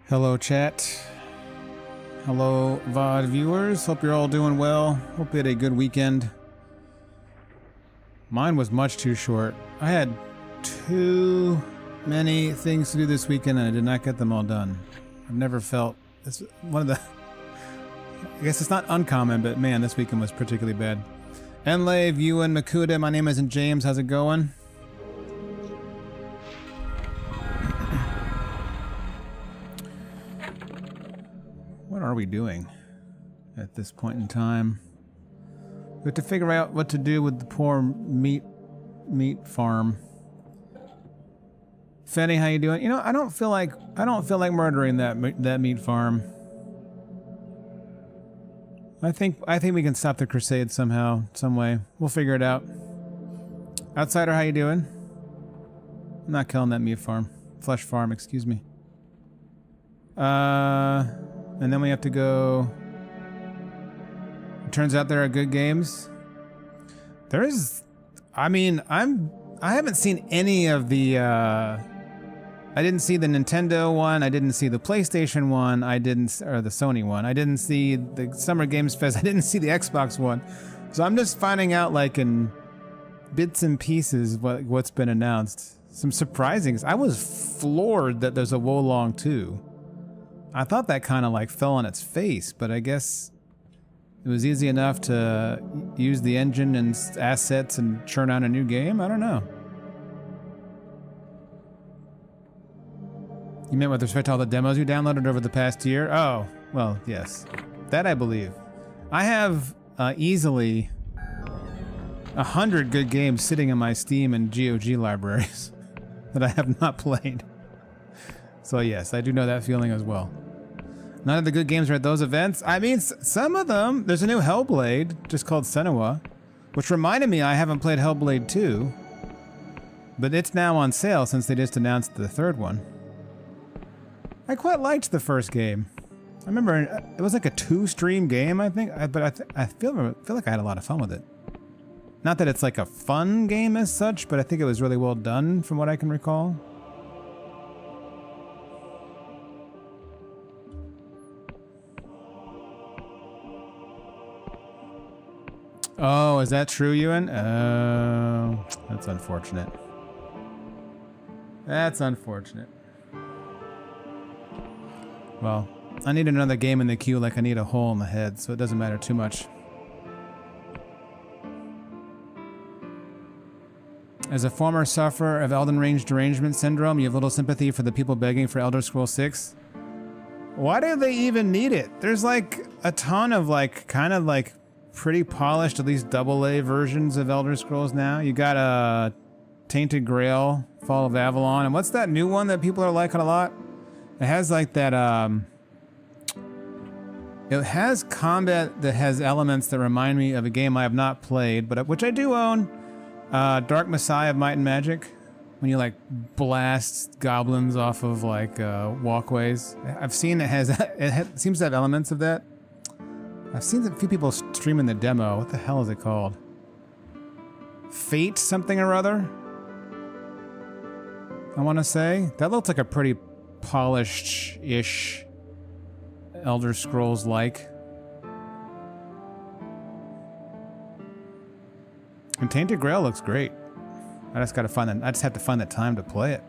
Hello chat. Hello VOD viewers. Hope you're all doing well. Hope you had a good weekend. Mine was much too short. I had too many things to do this weekend and I did not get them all done. I've never felt this one of the I guess it's not uncommon, but man, this weekend was particularly bad. Enlave, Ewan, Makuda, my name isn't James. How's it going? What are we doing at this point in time? We have to figure out what to do with the poor meat farm. Fenny, how you doing? You know, I don't feel like murdering that meat farm. I think we can stop the crusade somehow, some way. We'll figure it out. Outsider, how you doing? I'm not killing that meat farm. Flesh farm, excuse me. And then we have to go... It turns out there are good games. There is... I mean, I haven't seen any of the, I didn't see the Nintendo one, I didn't see the PlayStation one, or the Sony one. I didn't see the Summer Games Fest, I didn't see the Xbox one. So I'm just finding out, like, in bits and pieces what's been announced. Some surprising... I was floored that there's a Wolong 2. I thought that kind of like fell on its face, but I guess it was easy enough to use the engine and assets and churn out a new game? I don't know. You meant with respect to all the demos you downloaded over the past year? Oh, well, yes. That I believe. I have easily 100 good games sitting in my Steam and GOG libraries that I have not played. So yes, I do know that feeling as well. None of the good games are at those events. I mean, some of them. There's a new Hellblade, just called Senua, which reminded me I haven't played Hellblade 2. But it's now on sale since they just announced the third one. I quite liked the first game. I remember it was like a 2-stream game, I think, but I feel like I had a lot of fun with it. Not that it's like a fun game as such, but I think it was really well done from what I can recall. Oh, is that true, Ewan? Oh, that's unfortunate. That's unfortunate. Well, I need another game in the queue like I need a hole in the head, so it doesn't matter too much. As a former sufferer of Elden Ring derangement syndrome, you have little sympathy for the people begging for Elder Scrolls 6. Why do they even need it? There's like a ton of like, kind of like pretty polished, at least AA versions of Elder Scrolls now. You got Tainted Grail, Fall of Avalon, and what's that new one that people are liking a lot? It has like that, it has combat that has elements that remind me of a game I have not played, but which I do own. Dark Messiah of Might and Magic, when you like blast goblins off of like walkways. I've seen it seems to have elements of that. I've seen a few people streaming the demo. What the hell is it called? Fate something or other? I want to say. That looks like a pretty polished-ish Elder Scrolls-like. And Tainted Grail looks great. I just gotta find that. I just have to find the time to play it.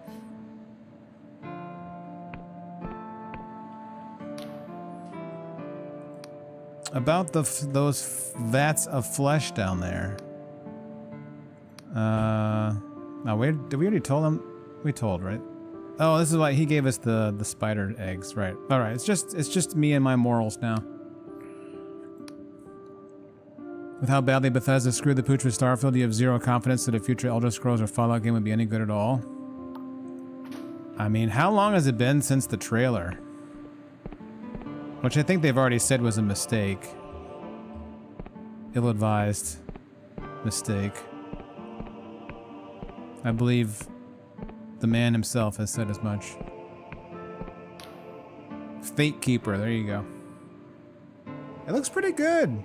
About those vats of flesh down there. No, did we already told them? We told, right? Oh, this is why he gave us the spider eggs, right? All right, it's just me and my morals now. With how badly Bethesda screwed the pooch with Starfield, you have zero confidence that a future Elder Scrolls or Fallout game would be any good at all. I mean, how long has it been since the trailer? Which I think they've already said was a mistake. Ill-advised mistake. I believe the man himself has said as much. Fate Keeper, there you go. It looks pretty good.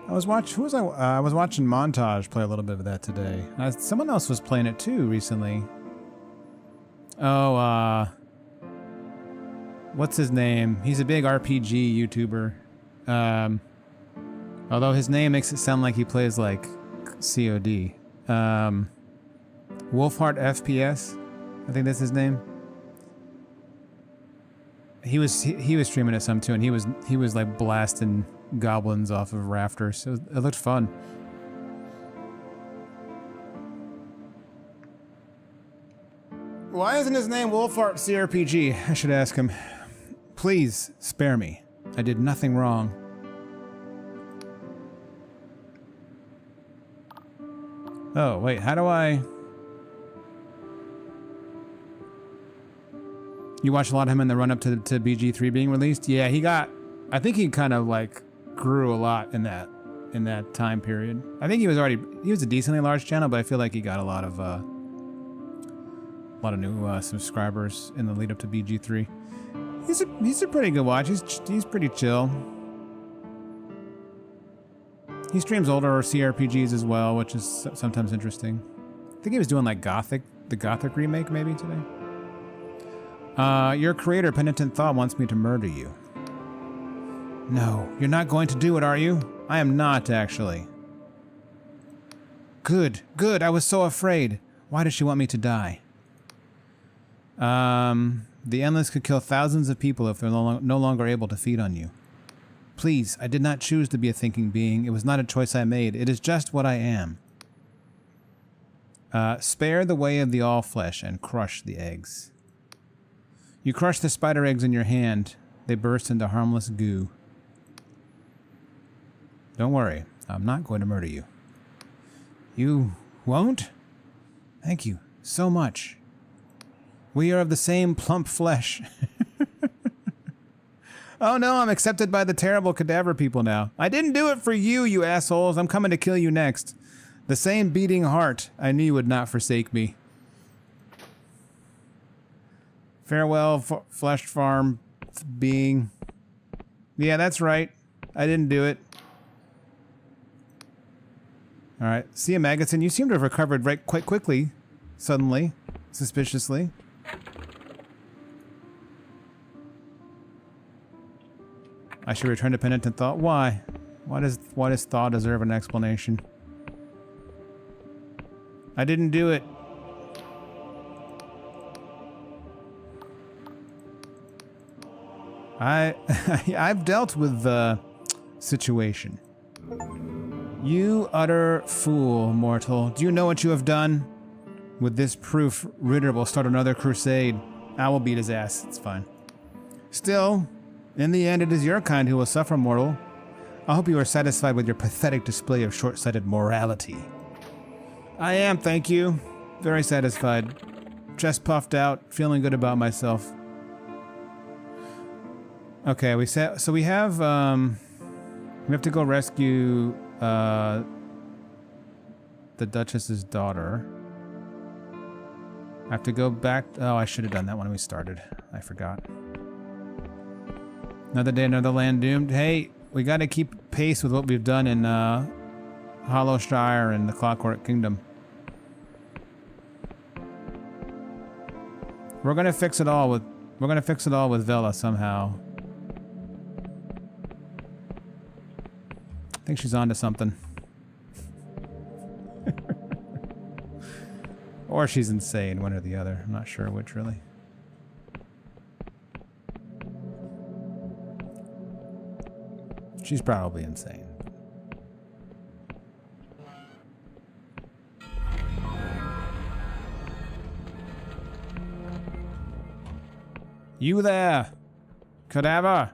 I was watching Montage play a little bit of that today. Someone else was playing it too recently. Oh, what's his name? He's a big RPG YouTuber. Although his name makes it sound like he plays like COD. Wolfheart FPS, I think that's his name. He was streaming it some too, and he was like blasting goblins off of rafters. It looked fun. Why isn't his name Wolfheart CRPG? I should ask him. Please spare me. I did nothing wrong. Oh wait, how do I? You watched a lot of him in the run-up to BG3 being released? Yeah, he got... I think he kind of, like, grew a lot in that time period. I think he was a decently large channel, but I feel like he got a lot of new subscribers in the lead-up to BG3. He's a pretty good watch. He's pretty chill. He streams older CRPGs as well, which is sometimes interesting. I think he was doing, like, the Gothic remake, maybe, today. Your creator, Penitent Thought, wants me to murder you. No, you're not going to do it, are you? I am not, actually. Good, good, I was so afraid. Why does she want me to die? The Endless could kill thousands of people if they're no longer able to feed on you. Please, I did not choose to be a thinking being. It was not a choice I made. It is just what I am. Spare the way of the all-flesh and crush the eggs. You crush the spider eggs in your hand. They burst into harmless goo. Don't worry, I'm not going to murder you. You won't? Thank you so much. We are of the same plump flesh. Oh no, I'm accepted by the terrible cadaver people now. I didn't do it for you, you assholes. I'm coming to kill you next. The same beating heart. I knew you would not forsake me. Farewell, flesh farm being. Yeah, that's right. I didn't do it. Alright. See ya, Maggots, you seem to have recovered quite quickly. Suddenly. Suspiciously. I should return to Penitent Thought. Why? Why does Thought deserve an explanation? I didn't do it. I've dealt with the situation. You utter fool, mortal. Do you know what you have done? With this proof, Ritter will start another crusade. I will beat his ass. It's fine. Still, in the end, it is your kind who will suffer, mortal. I hope you are satisfied with your pathetic display of short-sighted morality. I am, thank you. Very satisfied. Chest puffed out, feeling good about myself. Okay, we have to go rescue the Duchess's daughter. I have to go back. Oh, I should have done that when we started. I forgot. Another day, another land doomed. Hey, we got to keep pace with what we've done in Hollowshire and the Clockwork Kingdom. We're gonna fix it all with Vela somehow. I think she's onto something. Or she's insane, one or the other. I'm not sure which, really. She's probably insane. You there, cadaver!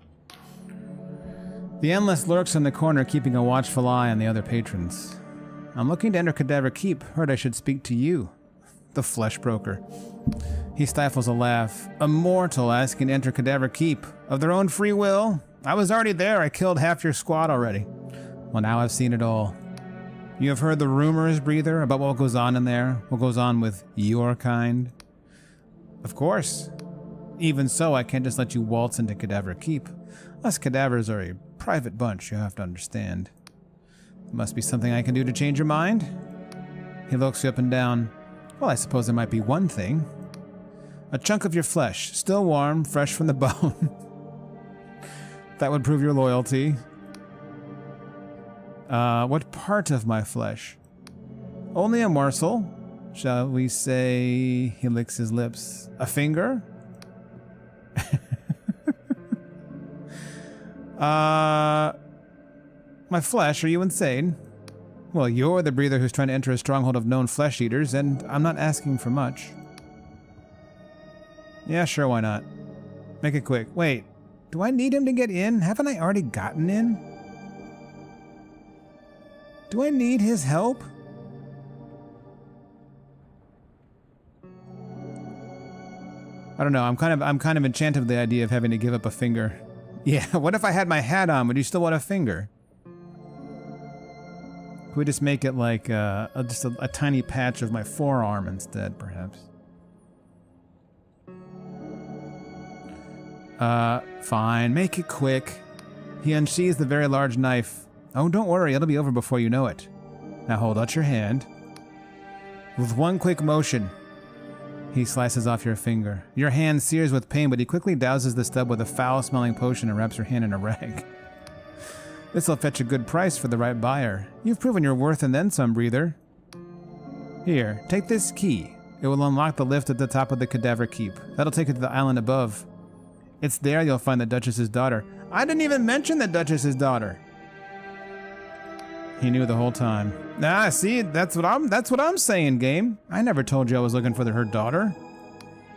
The Endless lurks in the corner, keeping a watchful eye on the other patrons. I'm looking to enter Cadaver Keep. Heard I should speak to you. The flesh broker. He stifles a laugh. A mortal asking to enter Cadaver Keep. Of their own free will? I was already there. I killed half your squad already. Well, now I've seen it all. You have heard the rumors, Breather, about what goes on in there? What goes on with your kind? Of course. Even so, I can't just let you waltz into Cadaver Keep. Us cadavers are a private bunch, you have to understand. Must be something I can do to change your mind? He looks you up and down. Well, I suppose there might be one thing. A chunk of your flesh, still warm, fresh from the bone. That would prove your loyalty. What part of my flesh? Only a morsel. Shall we say he licks his lips? A finger? My flesh, are you insane? Well, you're the breather who's trying to enter a stronghold of known flesh eaters, and I'm not asking for much. Yeah, sure, why not? Make it quick. Wait, do I need him to get in? Haven't I already gotten in? Do I need his help? I don't know, I'm kind of enchanted with the idea of having to give up a finger. Yeah, what if I had my hat on? Would you still want a finger? Could we just make it like just a tiny patch of my forearm instead, perhaps? Fine, make it quick. He unsheathes the very large knife. Oh, don't worry, it'll be over before you know it. Now hold out your hand. With one quick motion, he slices off your finger. Your hand sears with pain, but he quickly douses the stub with a foul-smelling potion and wraps your hand in a rag. This'll fetch a good price for the right buyer. You've proven your worth and then some, breather. Here, take this key. It will unlock the lift at the top of the cadaver keep. That'll take you to the island above. It's there you'll find the Duchess's daughter. I didn't even mention the Duchess's daughter. He knew the whole time. Ah, see, that's what I'm saying, game. I never told you I was looking for her daughter.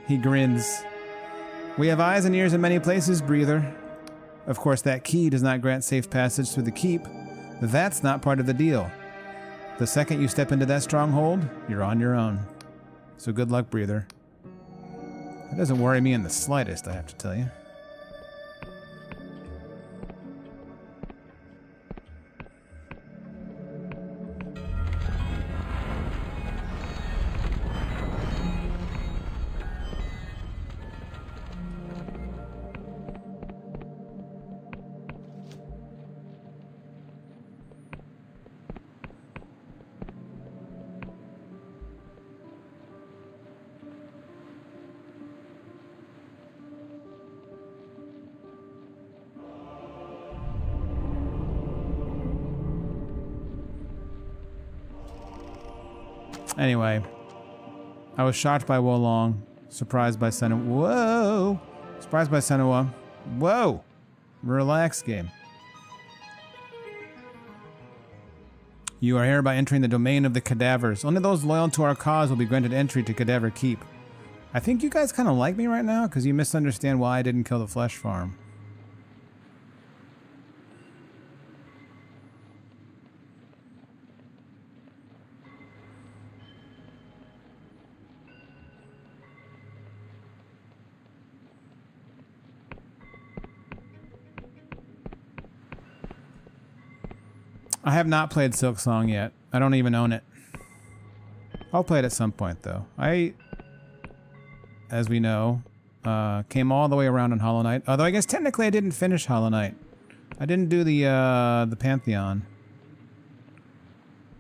He grins. We have eyes and ears in many places, breather. Of course, that key does not grant safe passage through the keep. That's not part of the deal. The second you step into that stronghold, you're on your own. So good luck, breather. That doesn't worry me in the slightest, I have to tell you. Anyway, I was shocked by Wolong, surprised by Senua. Whoa! Surprised by Senua. Whoa! Relax, game. You are hereby entering the domain of the cadavers. Only those loyal to our cause will be granted entry to Cadaver Keep. I think you guys kind of like me right now, because you misunderstand why I didn't kill the flesh farm. I have not played Silksong yet. I don't even own it. I'll play it at some point, though. I, as we know, came all the way around on Hollow Knight. Although I guess technically I didn't finish Hollow Knight. I didn't do the Pantheon.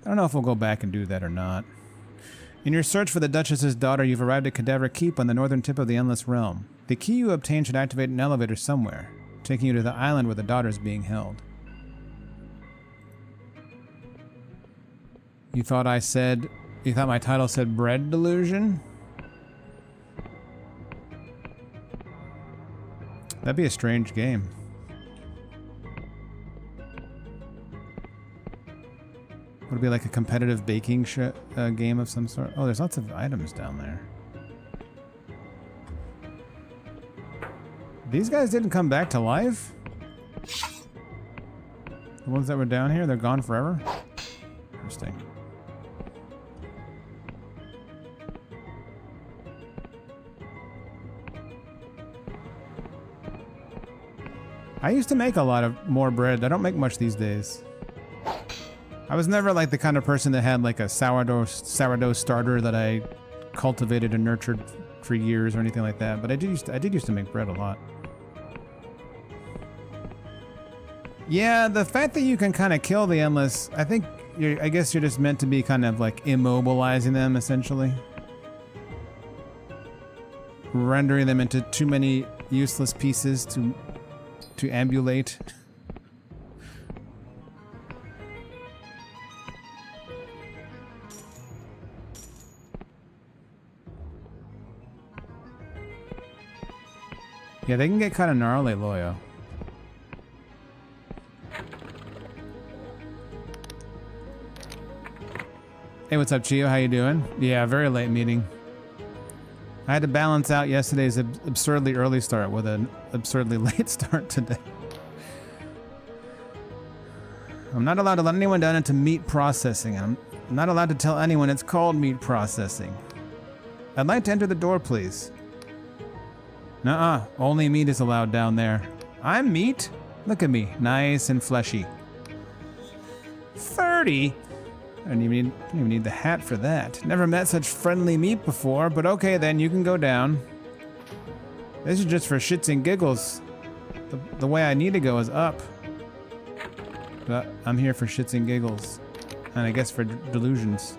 I don't know if we'll go back and do that or not. In your search for the Duchess's daughter, you've arrived at Cadaver Keep on the northern tip of the Endless Realm. The key you obtain should activate an elevator somewhere, taking you to the island where the daughter is being held. You thought my title said bread delusion? That'd be a strange game. Would it be like a competitive baking game of some sort? Oh, there's lots of items down there. These guys didn't come back to life? The ones that were down here, they're gone forever? Interesting. I used to make a lot of more bread. I don't make much these days. I was never like the kind of person that had like a sourdough starter that I cultivated and nurtured for years or anything like that. But I did used to make bread a lot. Yeah, the fact that you can kind of kill the endless, I guess you're just meant to be kind of like immobilizing them essentially. rendering them into too many useless pieces to ambulate. Yeah, they can get kind of gnarly, Loyo. Hey, what's up, Chio? How you doing? Yeah, very late meeting. I had to balance out yesterday's absurdly early start with an absurdly late start today. I'm not allowed to let anyone down into meat processing. I'm not allowed to tell anyone it's called meat processing. I'd like to enter the door, please. Nuh-uh. Only meat is allowed down there. I'm meat? Look at me. Nice and fleshy. 30? I don't even need the hat for that. Never met such friendly meat before, but okay then, you can go down. This is just for shits and giggles. The way I need to go is up. But I'm here for shits and giggles. And I guess for delusions.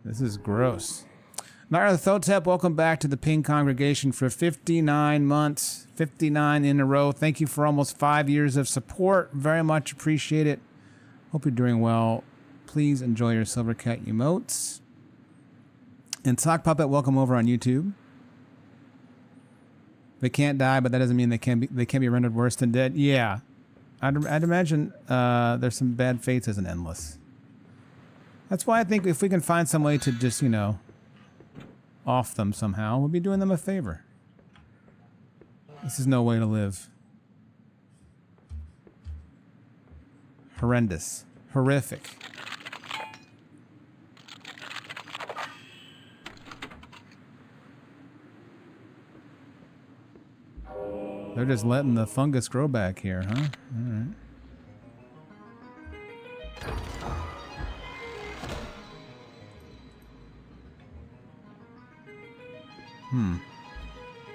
This is gross. Naira Thotep, welcome back to the Ping congregation for 59 months. 59 in a row. Thank you for almost 5 years of support. Very much appreciate it. Hope you're doing well. Please enjoy your Silver Cat emotes. And Sock Puppet, welcome over on YouTube. They can't die, but that doesn't mean they can't be rendered worse than dead. Yeah. I'd imagine there's some bad fates as an endless. That's why I think if we can find some way to just, you know, off them somehow, we'll be doing them a favor. This is no way to live. Horrendous. Horrific. They're just letting the fungus grow back here, huh? All right.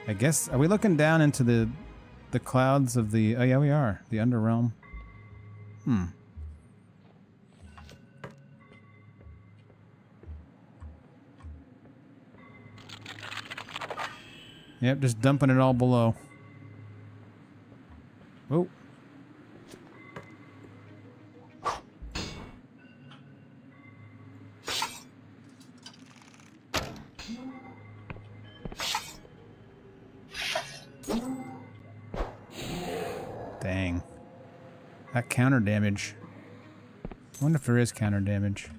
I guess, are we looking down into the clouds of the, oh yeah, we are. The Underrealm. Yep, just dumping it all below. Oh. Dang. That counter damage. I wonder if there is counter damage.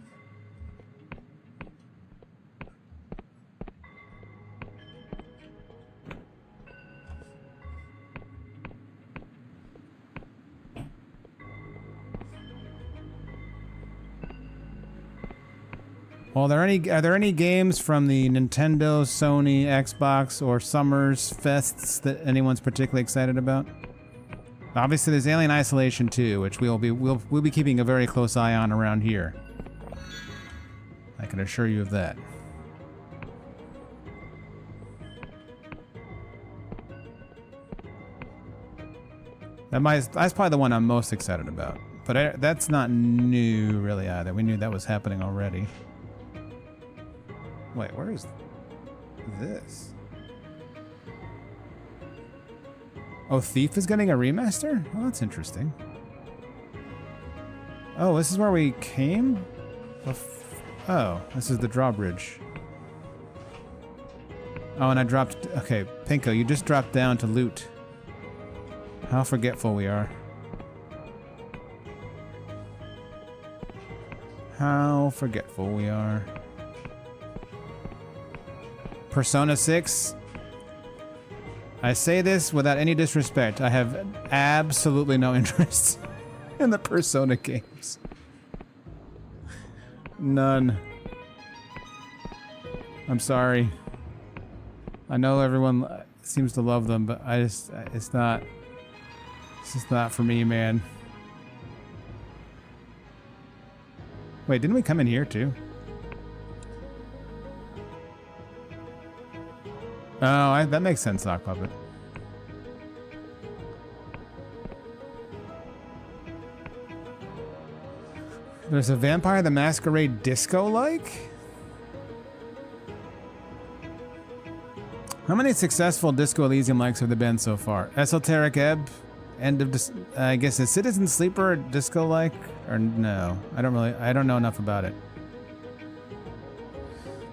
Well, are there any games from the Nintendo, Sony, Xbox, or Summers Fests that anyone's particularly excited about? Obviously, there's Alien Isolation 2, which we'll be keeping a very close eye on around here. I can assure you of that. That's probably the one I'm most excited about. But that's not new, really, either. We knew that was happening already. Wait, where is this? Oh, Thief is getting a remaster? Oh, that's interesting. Oh, this is where we came? Oh, this is the drawbridge. Oh, and I dropped... Okay, Pinko, you just dropped down to loot. How forgetful we are. How forgetful we are. Persona 6. I say this without any disrespect. I have absolutely no interest in the Persona games. None. I'm sorry. I know everyone seems to love them, but it's just not for me, man. Wait, didn't we come in here too? Oh, that makes sense, Sock Puppet. There's a Vampire the Masquerade disco-like? How many successful Disco Elysium likes have there been so far? Esoteric Ebb, End of I guess is Citizen Sleeper disco-like? Or no? I don't know enough about it.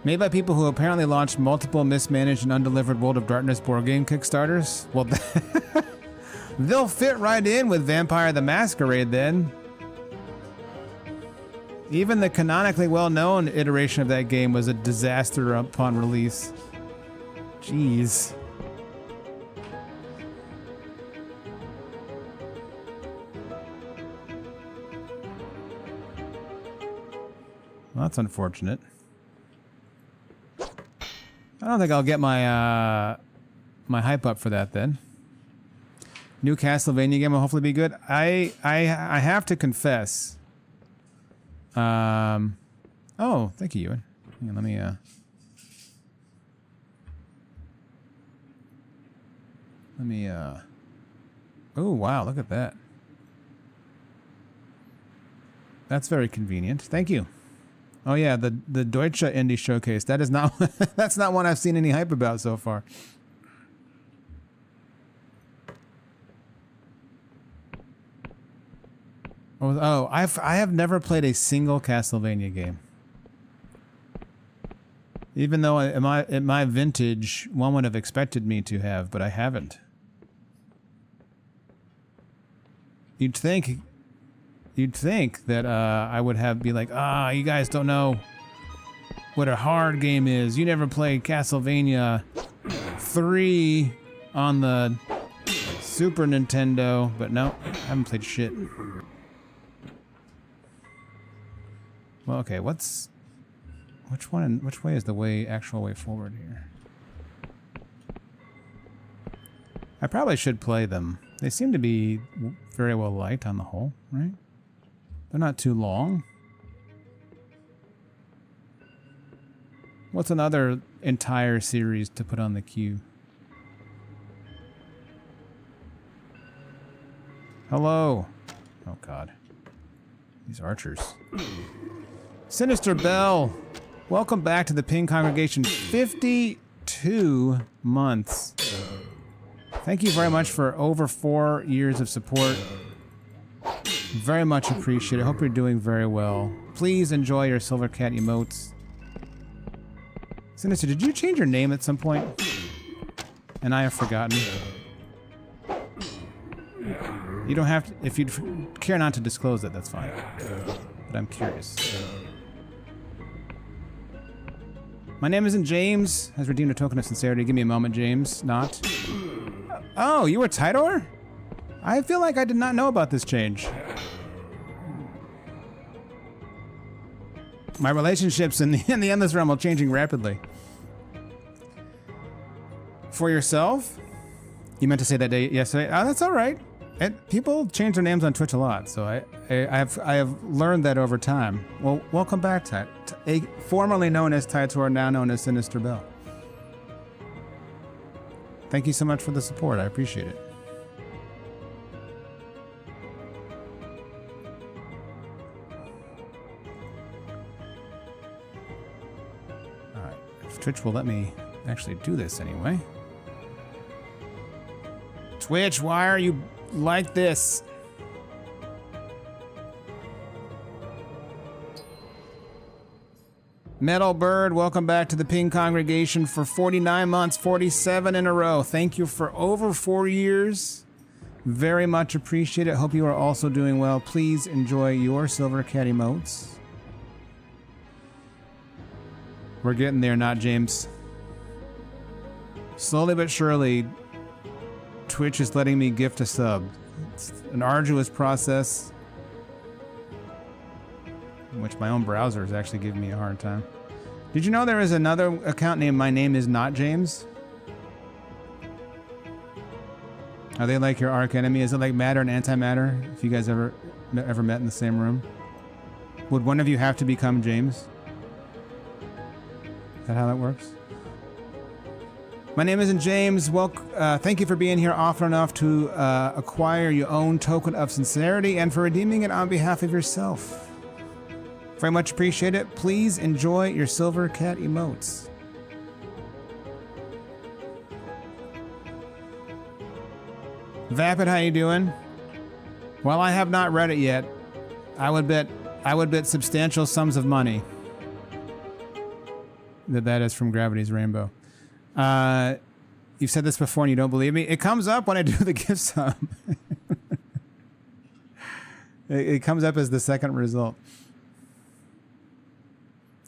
Made by people who apparently launched multiple mismanaged and undelivered World of Darkness board game Kickstarters? Well, they'll fit right in with Vampire the Masquerade then. Even the canonically well-known iteration of that game was a disaster upon release. Jeez. Well, that's unfortunate. I don't think I'll get my my hype up for that then. New Castlevania game will hopefully be good. I have to confess. Oh, thank you, Ewan. Hang on, let me oh wow, look at that. That's very convenient. Thank you. Oh yeah, the Deutsche Indie Showcase. That is not that's not one I've seen any hype about so far. Oh, I have never played a single Castlevania game. Even though at my vintage, one would have expected me to have, but I haven't. You'd think that I would be like, you guys don't know what a hard game is. You never played Castlevania 3 on the Super Nintendo, but no, I haven't played shit. Well, okay, which way is the actual way forward here? I probably should play them. They seem to be very well liked on the whole, right? They're not too long. What's another entire series to put on the queue? Hello. Oh God. These archers. Sinister Bell. Welcome back to the Ping Congregation. 52 months. Thank you very much for over 4 years of support. Very much appreciate it. Hope you're doing very well. Please enjoy your Silver Cat emotes. Sinister, did you change your name at some point? And I have forgotten. You don't have to, if you care not to disclose it, that's fine. But I'm curious. My name isn't James. Has redeemed a token of sincerity. Give me a moment, James. Not. Oh, you were Tidor? I feel like I did not know about this change. My relationships in the Endless Realm are changing rapidly. For yourself? You meant to say that day yesterday? Oh, that's all right. People change their names on Twitch a lot, so I have learned that over time. Well, welcome back, formerly known as Titor, now known as Sinister Bell. Thank you so much for the support. I appreciate it. Alright, if Twitch will let me actually do this anyway. Twitch, why are you like this? Metal Bird, welcome back to the Ping Congregation for 49 months, 47 in a row. Thank you for over 4 years. Very much appreciate it. Hope you are also doing well. Please enjoy your Silver Cat emotes. We're getting there, not James. Slowly but surely, Twitch is letting me gift a sub. It's an arduous process, in which my own browser is actually giving me a hard time. Did you know there is another account named My Name Is Not James? Are they like your arch enemy? Is it like matter and antimatter? If you guys ever met in the same room, would one of you have to become James? Is that how that works? My name isn't James. Thank you for being here often enough to acquire your own token of sincerity and for redeeming it on behalf of yourself. Very much appreciate it. Please enjoy your silver cat emotes. Vapid, how you doing? Well, I have not read it yet. I would bet substantial sums of money that is from Gravity's Rainbow. You've said this before and you don't believe me. It comes up when I do the gift sub. It comes up as the second result.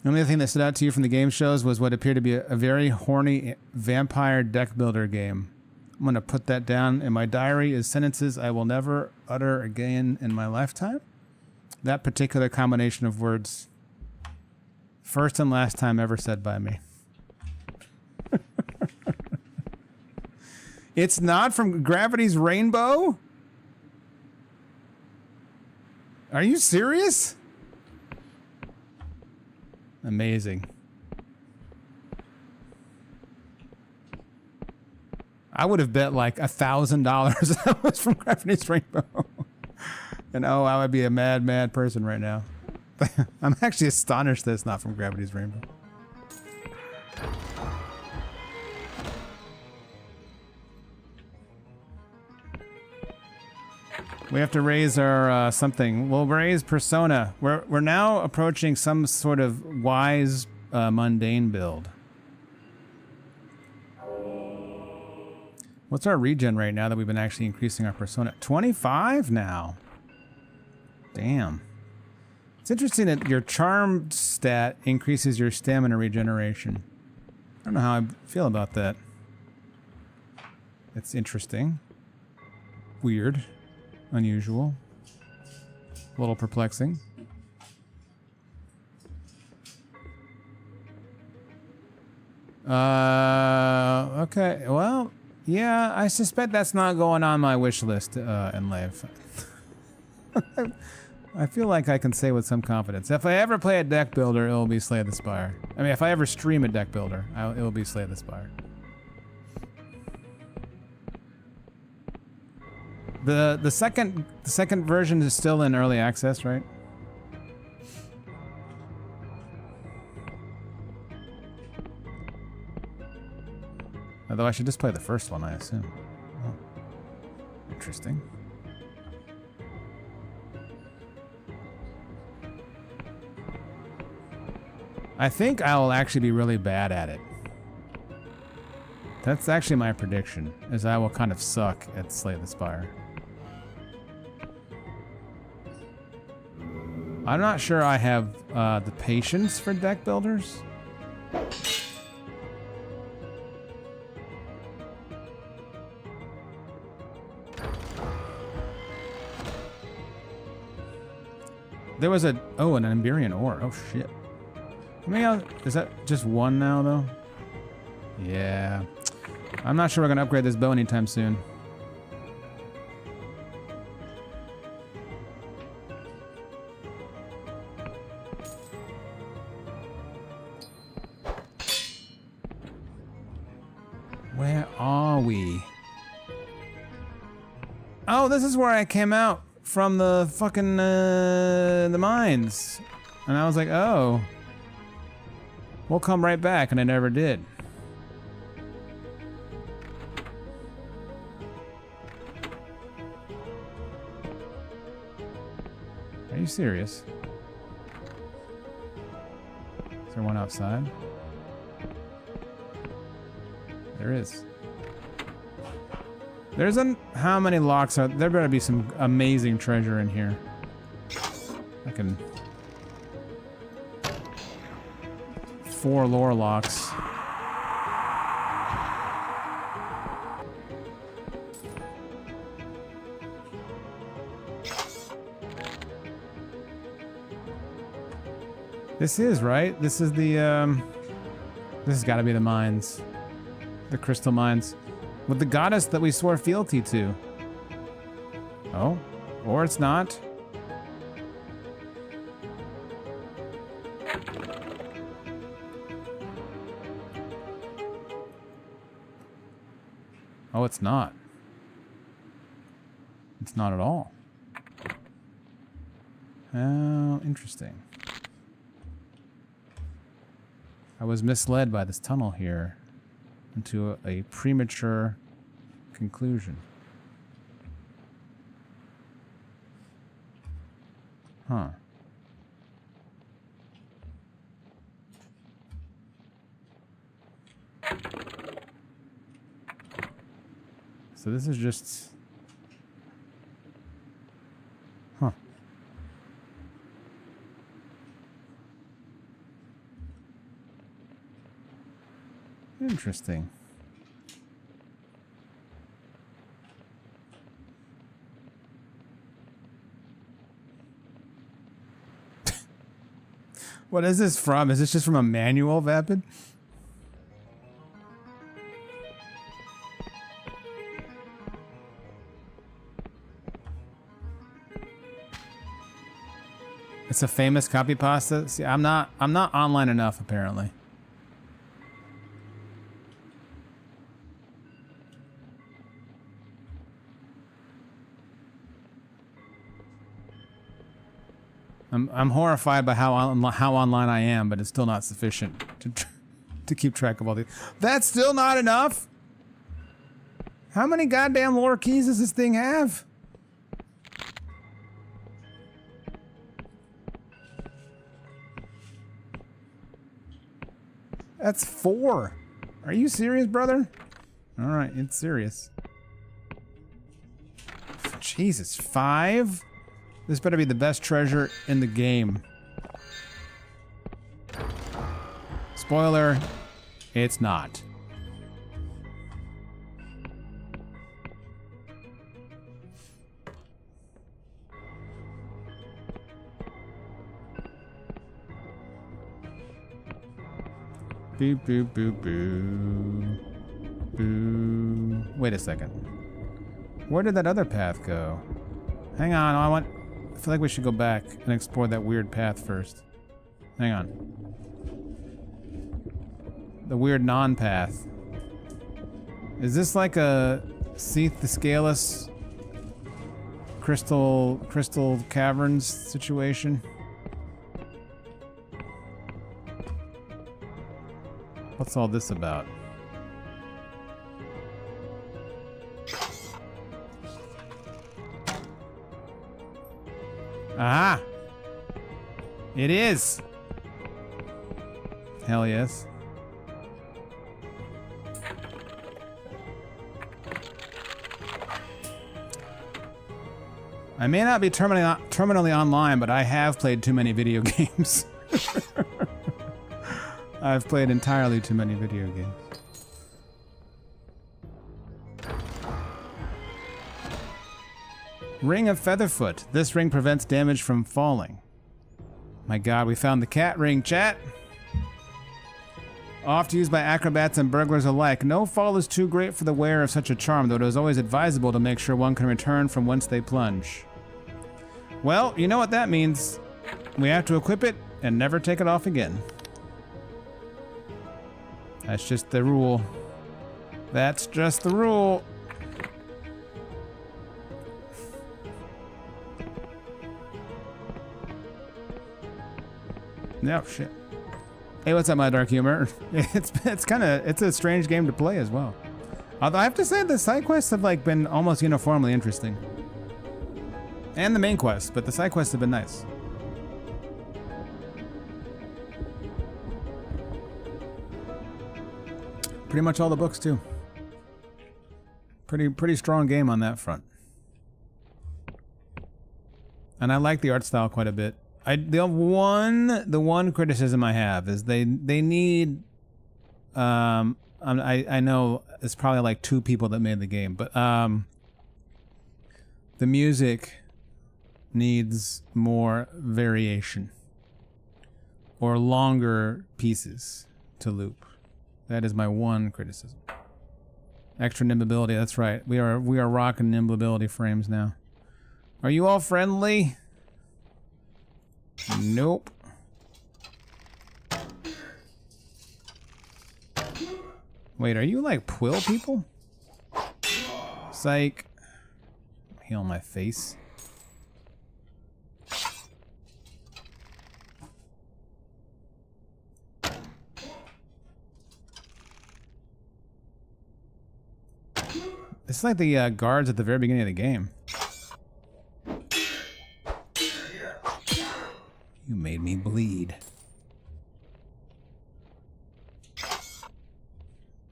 The only thing that stood out to you from the game shows was what appeared to be a very horny vampire deck builder game. I'm going to put that down in my diary as sentences I will never utter again in my lifetime. That particular combination of words. First and last time ever said by me. It's not from Gravity's Rainbow? Are you serious? Amazing. I would have bet like $1,000 that was from Gravity's Rainbow. And oh, I would be a mad, mad person right now. I'm actually astonished that it's not from Gravity's Rainbow. We have to raise our something. We'll raise Persona. We're now approaching some sort of wise mundane build. What's our regen rate now that we've been actually increasing our Persona? 25 now. Damn. It's interesting that your charm stat increases your stamina regeneration. I don't know how I feel about that. It's interesting. Weird. Unusual. A little perplexing. Okay. Well, yeah, I suspect that's not going on my wish list in life. I feel like I can say with some confidence, if I ever play a deck builder, it will be Slay the Spire. I mean, if I ever stream a deck builder, it will be Slay the Spire. The second version is still in early access, right? Although I should just play the first one, I assume. Oh. Interesting. I think I will actually be really bad at it. That's actually my prediction, is I will kind of suck at Slay the Spire. I'm not sure I have the patience for deck builders. There was an Emberian ore. Oh shit. Is that just one now though? Yeah. I'm not sure we're gonna upgrade this bow anytime soon. Where are we? Oh, this is where I came out from the fucking the mines. And I was like, oh. We'll come right back, and I never did. Are you serious? Is there one outside? There is. There's how many locks are there? Better be some amazing treasure in here. I can 4 lore locks. This is right. This is the this has got to be the mines, the crystal mines, with the goddess that we swore fealty to. Oh, or it's not. Oh, it's not. It's not at all. Oh, interesting. I was misled by this tunnel here into a premature conclusion. Huh. So this is just... Huh. Interesting. What is this from? Is this just from a manual, Vapid? It's a famous copy pasta. See, I'm not online enough apparently. I'm horrified by how online I am, but it's still not sufficient to keep track of all these. That's still not enough? How many goddamn lore keys does this thing have? That's 4. Are you serious, brother? All right, it's serious. Jesus, 5? This better be the best treasure in the game. Spoiler, it's not. Boop, boop, boop, boo. Boo. Wait a second. Where did that other path go? Hang on, I feel like we should go back and explore that weird path first. Hang on. The weird non-path. Is this like a Seath the Scaleless crystal caverns situation? What's all this about? Aha! It is! Hell yes. I may not be terminally online, but I have played too many video games. I've played entirely too many video games. Ring of Featherfoot. This ring prevents damage from falling. My god, we found the cat ring, chat. Oft used by acrobats and burglars alike. No fall is too great for the wearer of such a charm, though it is always advisable to make sure one can return from whence they plunge. Well, you know what that means. We have to equip it and never take it off again. That's just the rule. That's just the rule. No shit. Hey, what's up, my dark humor? It's a strange game to play as well. Although I have to say the side quests have like been almost uniformly interesting. And the main quest, but the side quests have been nice. Pretty much all the books too. Pretty strong game on that front. And I like the art style quite a bit. The one criticism I have is they need I know it's probably like 2 people that made the game, but the music needs more variation or longer pieces to loop. That is my one criticism. Extra nimblability, that's right. We are rocking nimblability frames now. Are you all friendly? Nope. Wait, are you like Quill people? Psych. Heal my face. This is like the guards at the very beginning of the game. You made me bleed.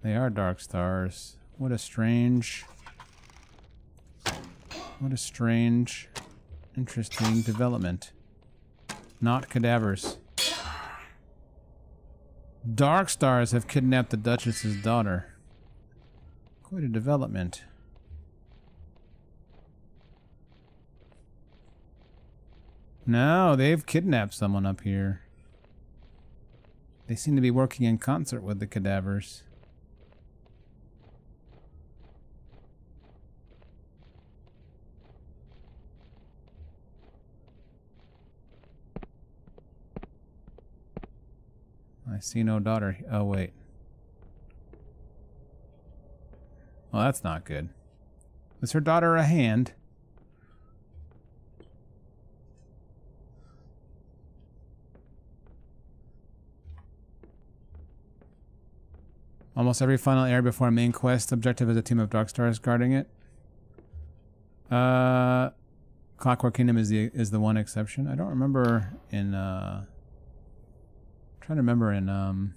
They are dark stars. What a strange, interesting development. Not cadavers. Dark stars have kidnapped the Duchess's daughter. Quite a development. No, they've kidnapped someone up here. They seem to be working in concert with the cadavers. I see no daughter. Oh, wait. Well, that's not good. Is her daughter a hand? Almost every final area before a main quest objective is a team of dark stars guarding it. Clockwork Kingdom is the one exception. I don't remember in trying to remember in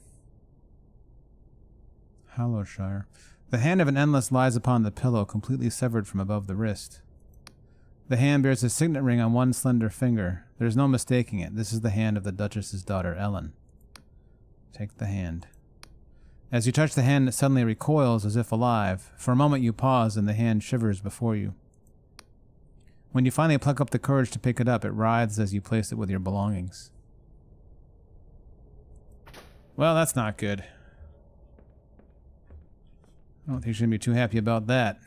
Hallowshire. The hand of an endless lies upon the pillow, completely severed from above the wrist. The hand bears a signet ring on one slender finger. There is no mistaking it. This is the hand of the Duchess's daughter, Ellen. Take the hand. As you touch the hand, it suddenly recoils as if alive. For a moment you pause and the hand shivers before you. When you finally pluck up the courage to pick it up, it writhes as you place it with your belongings. Well, that's not good. I don't think she's going to be too happy about that.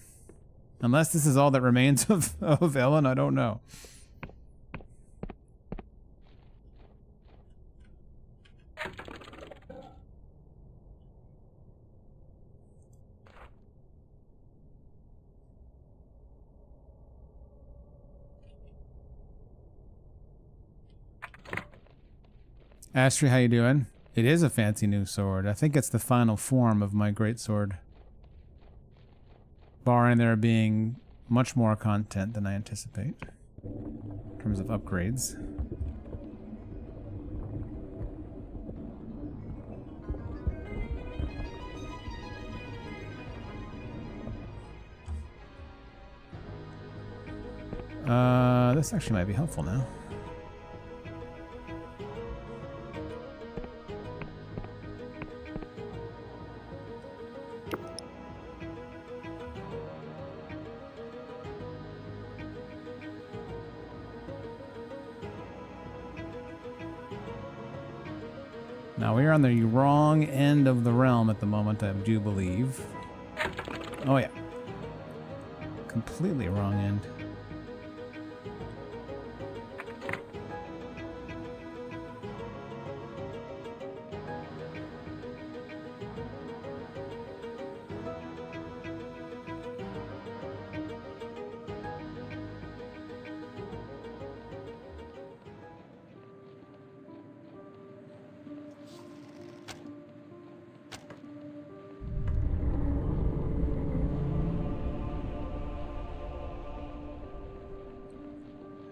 Unless this is all that remains of Ellen, I don't know. Astrid, how you doing? It is a fancy new sword. I think it's the final form of my greatsword. Barring there being much more content than I anticipate. In terms of upgrades. This actually might be helpful now. Now we are on the wrong end of the realm at the moment, I do believe. Oh yeah. Completely wrong end.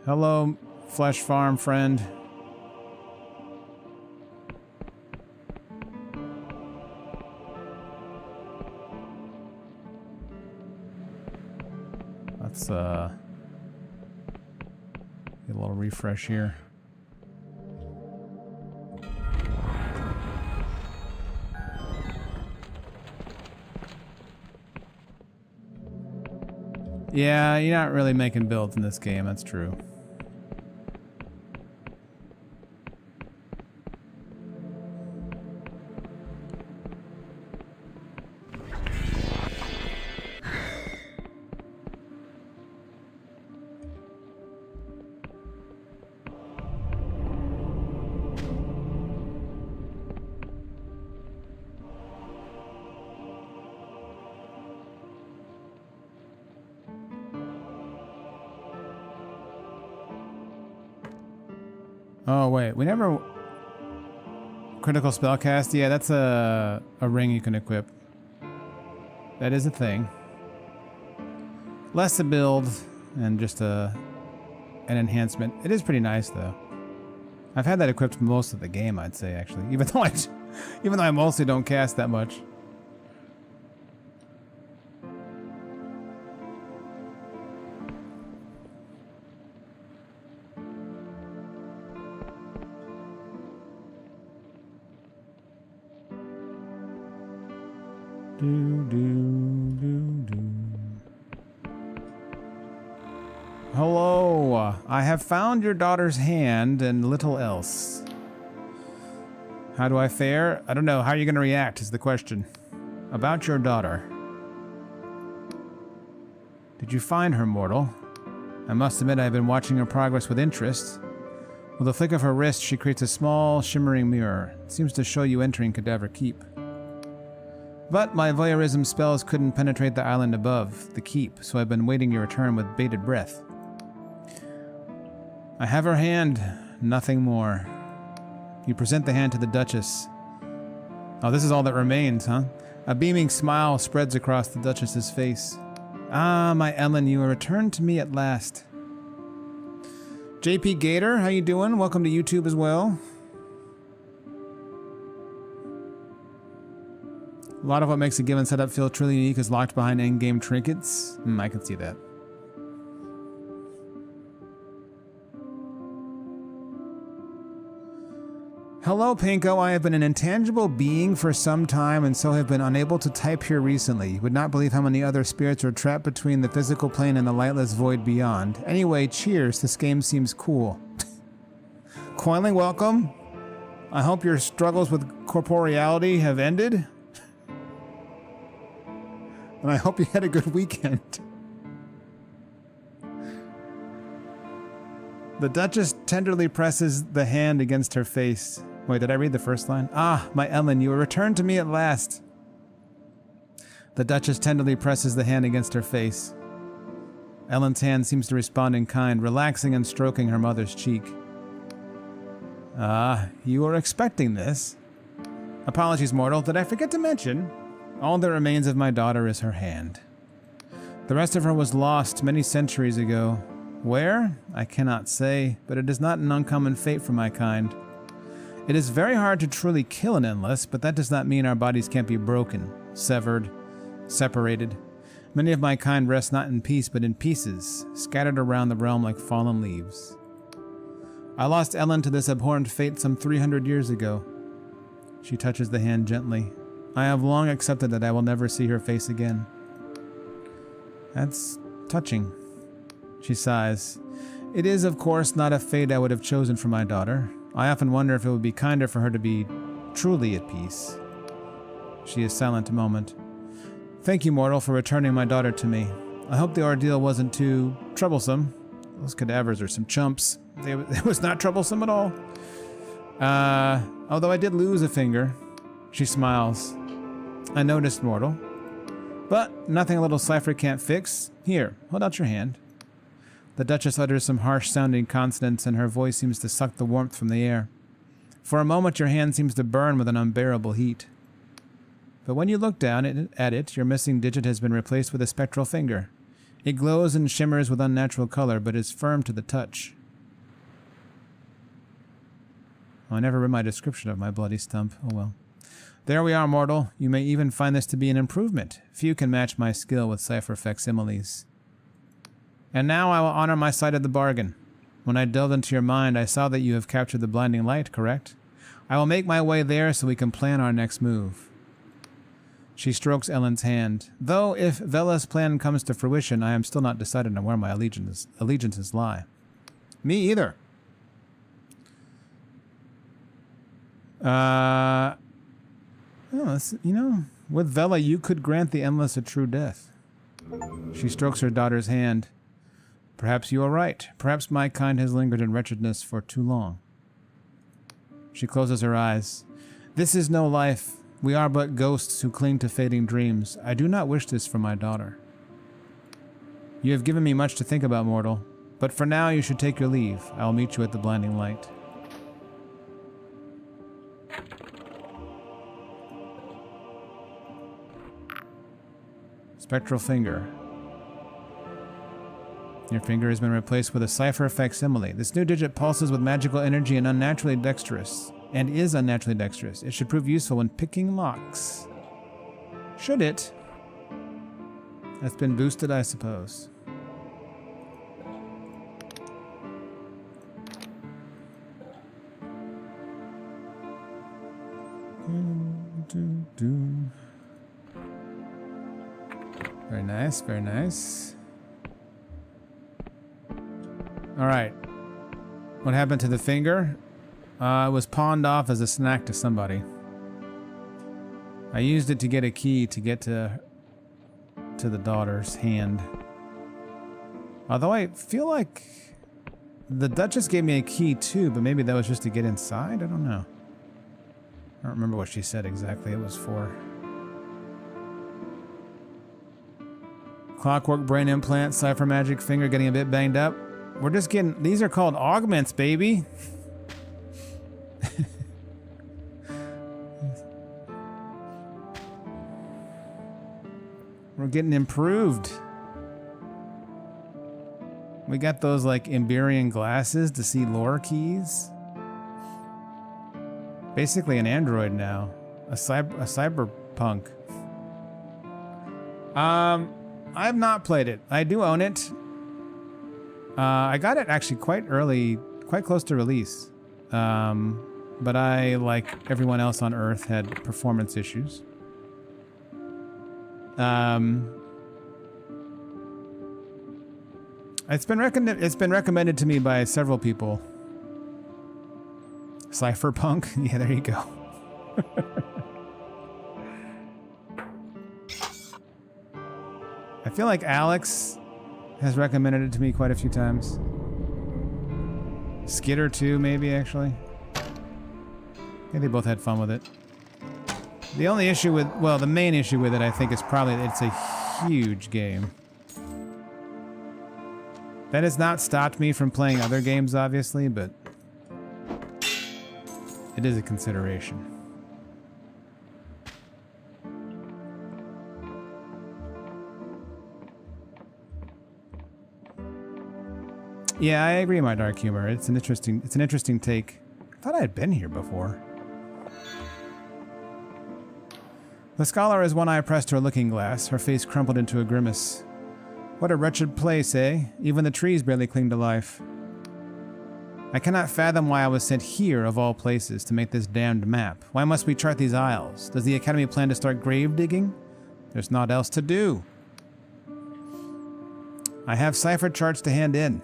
Hello, Flesh Farm friend. Let's get a little refresh here. Yeah, you're not really making builds in this game, that's true. Oh, wait. We never... Critical spellcast? Yeah, that's a ring you can equip. That is a thing. Less to build and just an enhancement. It is pretty nice, though. I've had that equipped most of the game, I'd say, actually. Even though I mostly don't cast that much. Hello, I have found your daughter's hand and little else. How do I fare? I don't know. How are you going to react is the question. About your daughter. Did you find her, mortal? I must admit I have been watching her progress with interest. With a flick of her wrist, she creates a small, shimmering mirror. It seems to show you entering Cadaver Keep. But my voyeurism spells couldn't penetrate the island above, the keep, so I've been waiting your return with bated breath. I have her hand, nothing more. You present the hand to the Duchess. Oh, this is all that remains, huh? A beaming smile spreads across the Duchess's face. Ah, my Ellen, you are returned to me at last. JP Gator, how you doing? Welcome to YouTube as well. A lot of what makes a given setup feel truly unique is locked behind endgame trinkets. I can see that. Hello, Pinco. I have been an intangible being for some time and so have been unable to type here recently. You would not believe how many other spirits are trapped between the physical plane and the lightless void beyond. Anyway, cheers. This game seems cool. Coiling, welcome. I hope your struggles with corporeality have ended. And I hope you had a good weekend. The Duchess tenderly presses the hand against her face. Wait, did I read the first line? Ah, my Ellen, you are returned to me at last. The Duchess tenderly presses the hand against her face. Ellen's hand seems to respond in kind, relaxing and stroking her mother's cheek. Ah, you were expecting this. Apologies, mortal. Did I forget to mention? All that remains of my daughter is her hand. The rest of her was lost many centuries ago. Where? I cannot say, but it is not an uncommon fate for my kind. It is very hard to truly kill an endless, but that does not mean our bodies can't be broken, severed, separated. Many of my kind rest not in peace, but in pieces, scattered around the realm like fallen leaves. I lost Ellen to this abhorrent fate some 300 years ago. She touches the hand gently. I have long accepted that I will never see her face again. That's touching. She sighs. It is, of course, not a fate I would have chosen for my daughter. I often wonder if it would be kinder for her to be truly at peace. She is silent a moment. Thank you, mortal, for returning my daughter to me. I hope the ordeal wasn't too troublesome. Those cadavers are some chumps. It was not troublesome at all. Although I did lose a finger. She smiles. I noticed, mortal. But nothing a little cipher can't fix. Here, hold out your hand. The Duchess utters some harsh-sounding consonants, and her voice seems to suck the warmth from the air. For a moment, your hand seems to burn with an unbearable heat. But when you look down at it, your missing digit has been replaced with a spectral finger. It glows and shimmers with unnatural color, but is firm to the touch. Oh, I never read my description of my bloody stump. Oh well. There we are, mortal. You may even find this to be an improvement. Few can match my skill with cipher facsimiles. And now I will honor my side of the bargain. When I delved into your mind, I saw that you have captured the blinding light, correct? I will make my way there so we can plan our next move. She strokes Ellen's hand. Though, if Vela's plan comes to fruition, I am still not decided on where my allegiances lie. Me either. With Vela, you could grant the Endless a true death. She strokes her daughter's hand. Perhaps you are right. Perhaps my kind has lingered in wretchedness for too long. She closes her eyes. This is no life. We are but ghosts who cling to fading dreams. I do not wish this for my daughter. You have given me much to think about, mortal. But for now, you should take your leave. I will meet you at the blinding light. Spectral finger. Your finger has been replaced with a cipher facsimile. This new digit pulses with magical energy and unnaturally dexterous. And is unnaturally dexterous. It should prove useful when picking locks. Should it? That's been boosted, I suppose. Very nice, very nice. All right. What happened to the finger? It was pawned off as a snack to somebody. I used it to get a key to get to the daughter's hand. Although I feel like the Duchess gave me a key too, but maybe that was just to get inside? I don't know. I don't remember what she said exactly it was for. Clockwork brain implant, cipher magic finger getting a bit banged up. We're just getting, these are called augments, baby. We're getting improved. We got those like Emberian glasses to see lore keys. Basically an android now. A cyberpunk. I've not played it. I do own it. I got it actually quite early, quite close to release. But I, like everyone else on Earth, had performance issues. It's been recommended to me by several people. Cypherpunk? Yeah, there you go. I feel like Alex has recommended it to me quite a few times. Skitter too, maybe, actually. Yeah, they both had fun with it. The only issue with, well, the main issue with it, I think, is probably that it's a huge game. That has not stopped me from playing other games, obviously, but it is a consideration. Yeah, I agree, my dark humor. It's an interesting take. I thought I had been here before. The scholar has one eye pressed to her looking glass, her face crumpled into a grimace. What a wretched place, eh? Even the trees barely cling to life. I cannot fathom why I was sent here, of all places, to make this damned map. Why must we chart these isles? Does the Academy plan to start grave digging? There's naught else to do. I have cipher charts to hand in.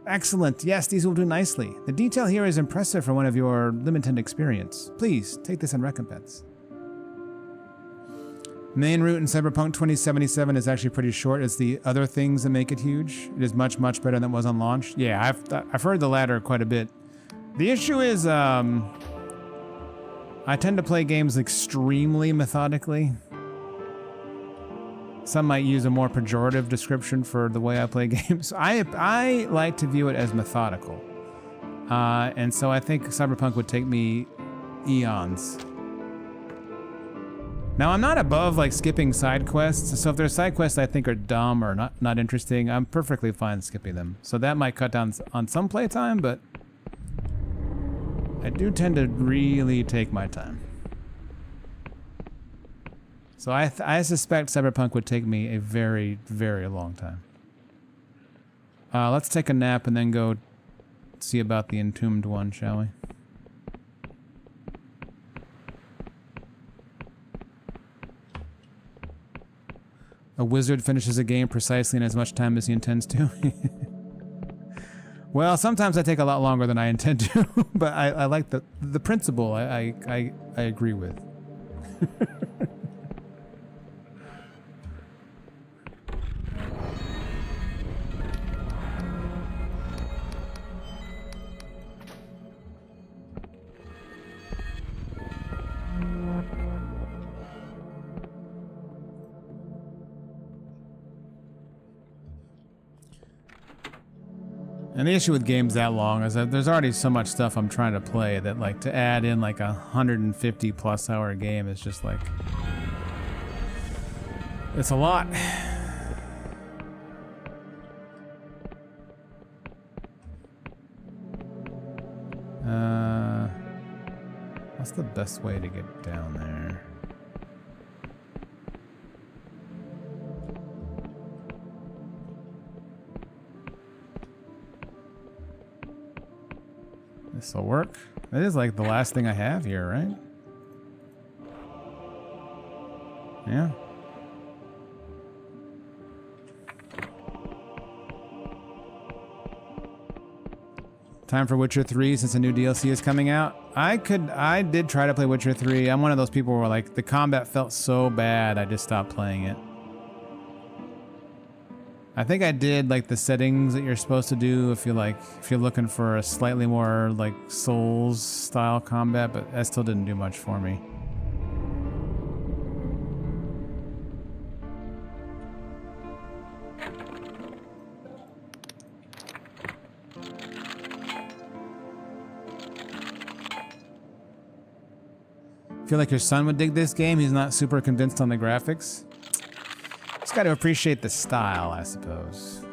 Excellent. Yes, these will do nicely. The detail here is impressive for one of your limited experience. Please, take this in recompense. Main route in Cyberpunk 2077 is actually pretty short. It's the other things that make it huge. It is much, much better than it was on launch. Yeah, I've heard the latter quite a bit. The issue is, I tend to play games extremely methodically. Some might use a more pejorative description for the way I play games. I like to view it as methodical. And so I think Cyberpunk would take me eons. Now, I'm not above like skipping side quests, so if there's side quests I think are dumb or not interesting, I'm perfectly fine skipping them. So that might cut down on some playtime, but I do tend to really take my time. So I suspect Cyberpunk would take me a very, very long time. Let's take a nap and then go see about the entombed one, shall we? A wizard finishes a game precisely in as much time as he intends to. Well, sometimes I take a lot longer than I intend to, but I like the principle. I agree with. And the issue with games that long is that there's already so much stuff I'm trying to play that, like, to add in like 150 plus hour game is just like It's a lot. What's the best way to get down there? This'll work. That is like the last thing I have here, right? Yeah. Time for Witcher 3 since a new DLC is coming out. I did try to play Witcher 3. I'm one of those people where like the combat felt so bad I just stopped playing it. I think I did like the settings that you're supposed to do if you're looking for a slightly more like Souls style combat, but that still didn't do much for me. Feel like your son would dig this game. He's not super convinced on the graphics. Just got to appreciate the style, I suppose.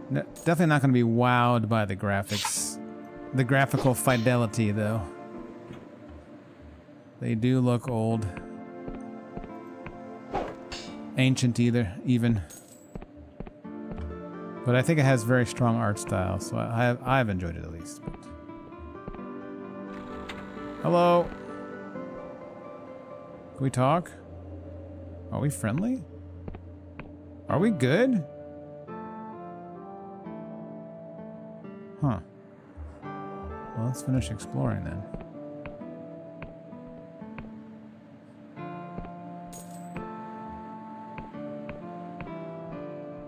No, definitely not going to be wowed by the graphics. The graphical fidelity, though. They do look old. Ancient even. But I think it has very strong art style, so I've enjoyed it at least. But... Hello. Can we talk? Are we friendly? Are we good? Huh. Well, let's finish exploring then.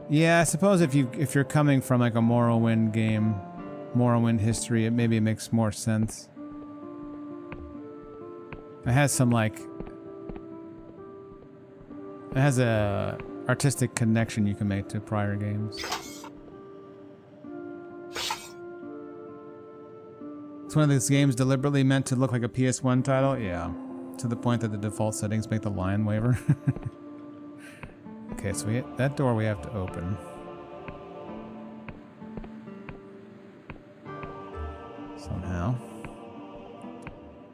Yeah, I suppose if you're coming from like a Morrowind game, Morrowind history, maybe it makes more sense. It has some like... It has a artistic connection you can make to prior games. It's one of these games deliberately meant to look like a PS1 title? Yeah. To the point that the default settings make the line waver. Okay, so that door we have to open. Somehow.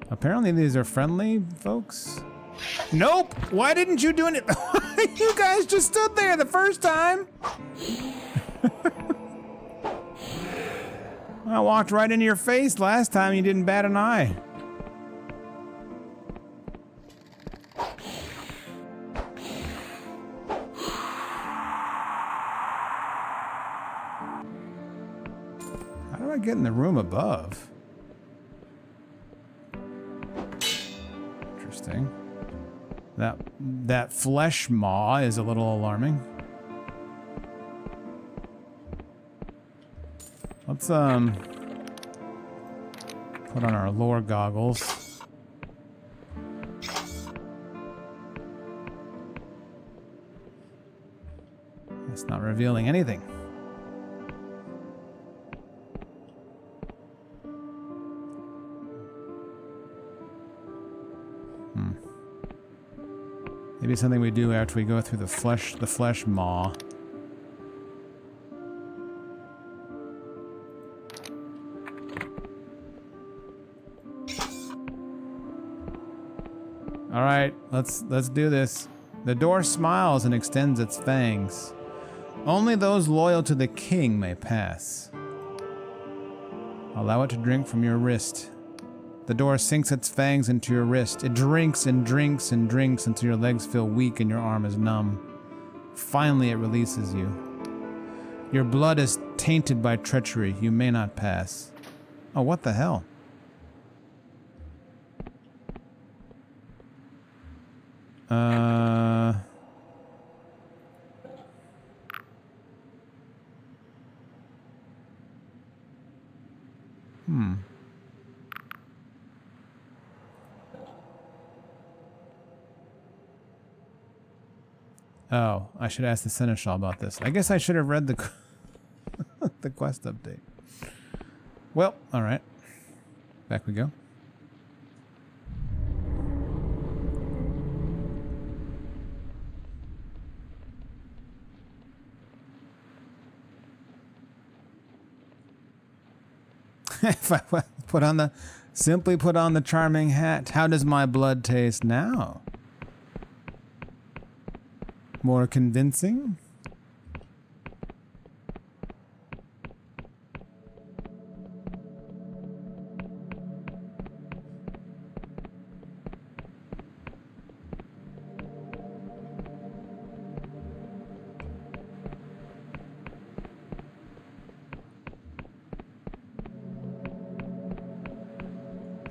Apparently these are friendly folks. Nope! Why didn't you do it? You guys just stood there the first time! I walked right into your face last time, you didn't bat an eye. How do I get in the room above? Interesting. That flesh maw is a little alarming. Let's put on our lore goggles. It's not revealing anything. Maybe something we do after we go through the flesh maw. All right, let's do this. The door smiles and extends its fangs. Only those loyal to the king may pass. Allow it to drink from your wrist. The door sinks its fangs into your wrist. It drinks and drinks and drinks until your legs feel weak and your arm is numb. Finally, it releases you. Your blood is tainted by treachery. You may not pass. Oh, what the hell? Oh, I should ask the Seneschal about this. I guess I should have read the the quest update. Well, all right. Back we go. If I simply put on the charming hat, how does my blood taste now? More convincing?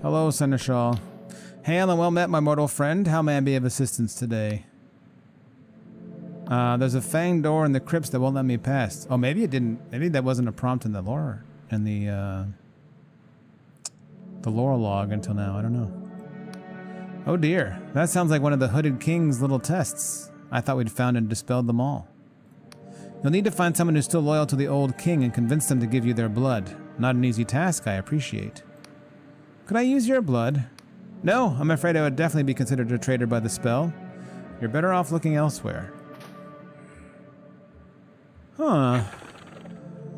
Hello, Seneschal. Hail and well met, my mortal friend. How may I be of assistance today? There's a fanged door in the crypts that won't let me pass. Oh, maybe it didn't. Maybe that wasn't a prompt in the lore, in the lore log until now. I don't know. Oh dear, that sounds like one of the Hooded King's little tests. I thought we'd found and dispelled them all. You'll need to find someone who's still loyal to the old king and convince them to give you their blood. Not an easy task, I appreciate. Could I use your blood? No, I'm afraid I would definitely be considered a traitor by the spell. You're better off looking elsewhere. Huh.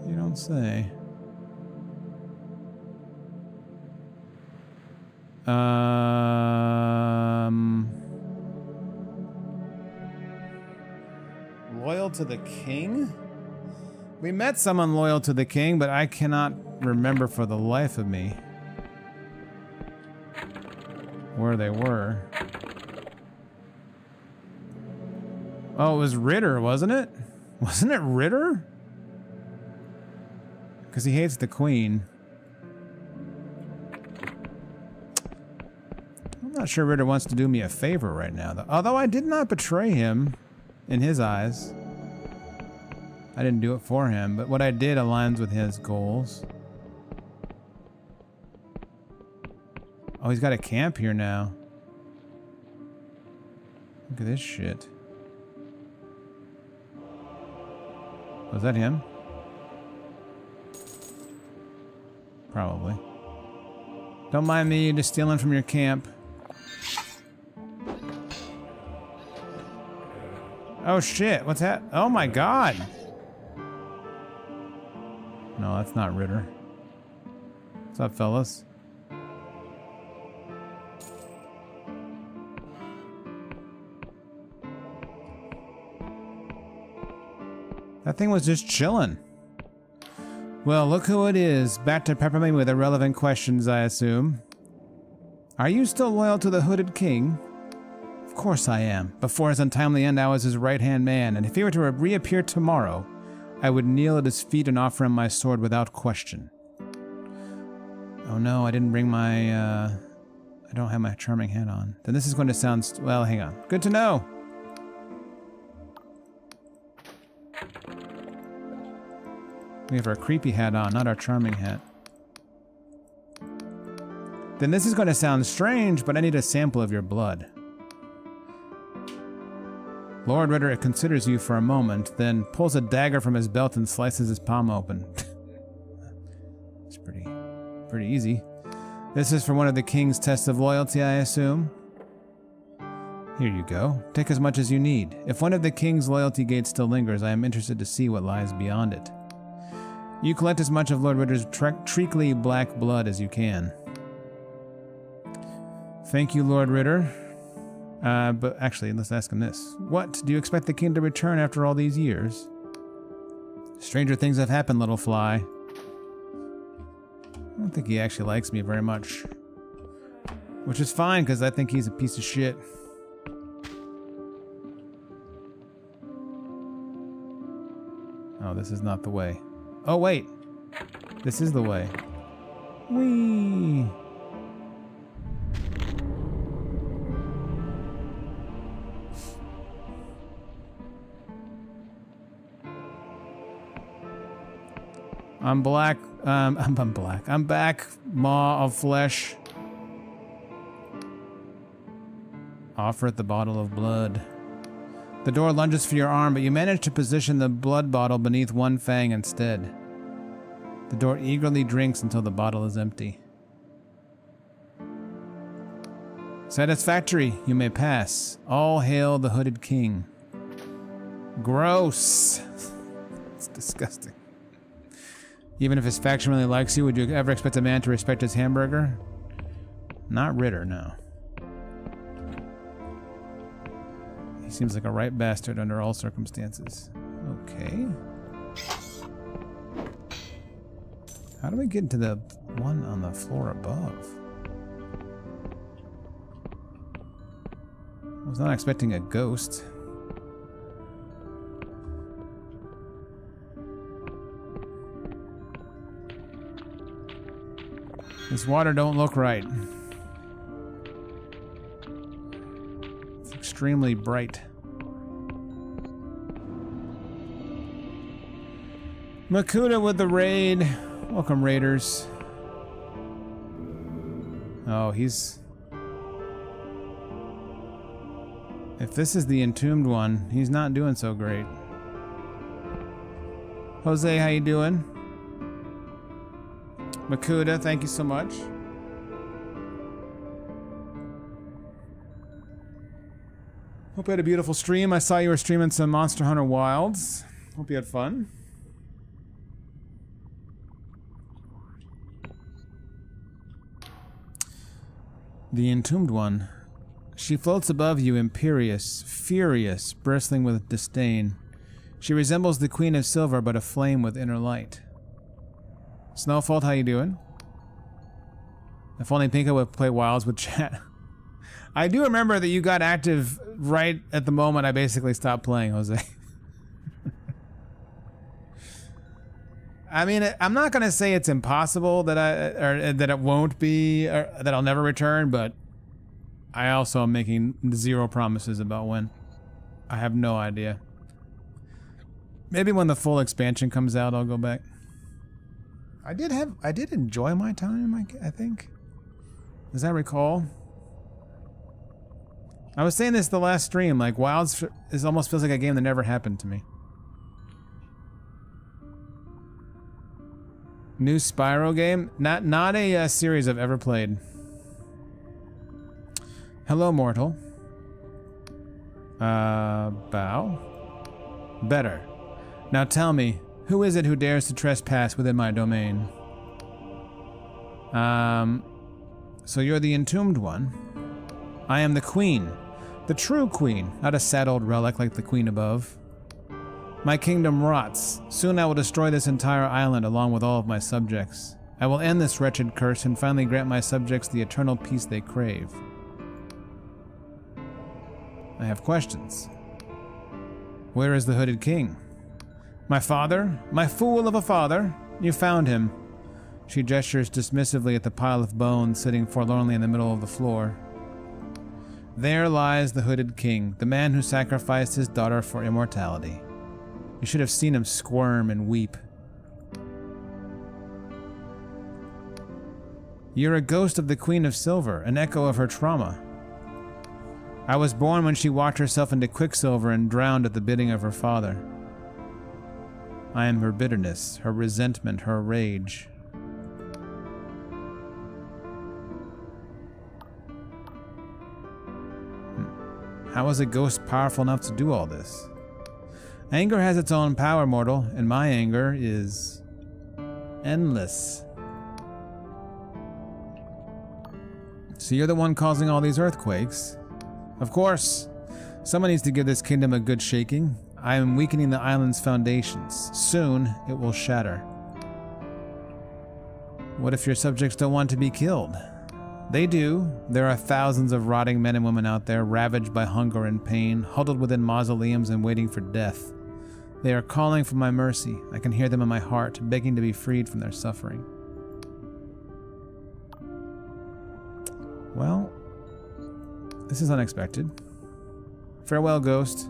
You don't say. Loyal to the king? We met someone loyal to the king, but I cannot remember for the life of me where they were. Oh, it was Ritter, wasn't it? Wasn't it Ritter? Because he hates the queen. I'm not sure Ritter wants to do me a favor right now, though. Although I did not betray him in his eyes. I didn't do it for him, but what I did aligns with his goals. Oh, he's got a camp here now. Look at this shit. Was that him? Probably. Don't mind me just stealing from your camp. Oh shit, what's that? Oh my god! No, that's not Ritter. What's up, fellas? That thing was just chilling. Well, look who it is. Back to pepper me with irrelevant questions, I assume. Are you still loyal to the Hooded King? Of course I am. Before his untimely end, I was his right-hand man, and if he were to reappear tomorrow, I would kneel at his feet and offer him my sword without question. Oh no, I didn't bring my, I don't have my charming hat on. Then this is going to sound, well, hang on. Good to know. We have our creepy hat on, not our charming hat. Then this is going to sound strange, but I need a sample of your blood. Lord Ritter considers you for a moment, then pulls a dagger from his belt and slices his palm open. It's pretty easy. This is for one of the king's tests of loyalty, I assume. Here you go. Take as much as you need. If one of the king's loyalty gates still lingers, I am interested to see what lies beyond it. You collect as much of Lord Ritter's treacly black blood as you can. Thank you, Lord Ritter. But actually, let's ask him this. What? Do you expect the king to return after all these years? Stranger things have happened, little fly. I don't think he actually likes me very much. Which is fine, because I think he's a piece of shit. Oh, this is not the way. Oh, wait. This is the way. Whee! I'm black. I'm black. I'm back. Maw of flesh. Offereth the bottle of blood. The door lunges for your arm, but you manage to position the blood bottle beneath one fang instead. The door eagerly drinks until the bottle is empty. Satisfactory. You may pass. All hail the Hooded King. Gross. It's disgusting. Even if his faction really likes you, would you ever expect a man to respect his hamburger? Not Ritter, no. He seems like a right bastard under all circumstances. Okay. How do we get into the one on the floor above? I was not expecting a ghost. This water don't look right. It's extremely bright. Makuta with the raid. Welcome, raiders. Oh, he's... If this is the entombed one, he's not doing so great. Jose, how you doing? Makuta, thank you so much. Hope you had a beautiful stream. I saw you were streaming some Monster Hunter Wilds. Hope you had fun. The entombed one. She floats above you, imperious, furious, bristling with disdain. She resembles the Queen of Silver, but aflame with inner light. Snowfault, how you doing? If only Pinco would play Wilds with chat. I do remember that you got active right at the moment I basically stopped playing, Jose. I mean, I'm not gonna say it's impossible that that it won't be, or that I'll never return, but I also am making zero promises about when. I have no idea. Maybe when the full expansion comes out, I'll go back. I did enjoy my time, I think. As I recall. I was saying this the last stream, like Wilds almost feels like a game that never happened to me. New Spyro game? Not a series I've ever played. Hello, mortal. Bow. Better. Now tell me, who is it who dares to trespass within my domain? So you're the entombed one. I am the queen. The true queen, not a sad old relic like the queen above. My kingdom rots. Soon I will destroy this entire island along with all of my subjects. I will end this wretched curse and finally grant my subjects the eternal peace they crave. I have questions. Where is the hooded king? My father? My fool of a father? You found him. She gestures dismissively at the pile of bones sitting forlornly in the middle of the floor. There lies the hooded king, the man who sacrificed his daughter for immortality. You should have seen him squirm and weep. You're a ghost of the Queen of Silver, an echo of her trauma. I was born when she walked herself into quicksilver and drowned at the bidding of her father. I am her bitterness, her resentment, her rage. How is a ghost powerful enough to do all this? Anger has its own power, mortal, and my anger is endless. So you're the one causing all these earthquakes? Of course. Someone needs to give this kingdom a good shaking. I am weakening the island's foundations. Soon, it will shatter. What if your subjects don't want to be killed? They do. There are thousands of rotting men and women out there, ravaged by hunger and pain, huddled within mausoleums and waiting for death. They are calling for my mercy. I can hear them in my heart, begging to be freed from their suffering. Well, this is unexpected. Farewell, ghost.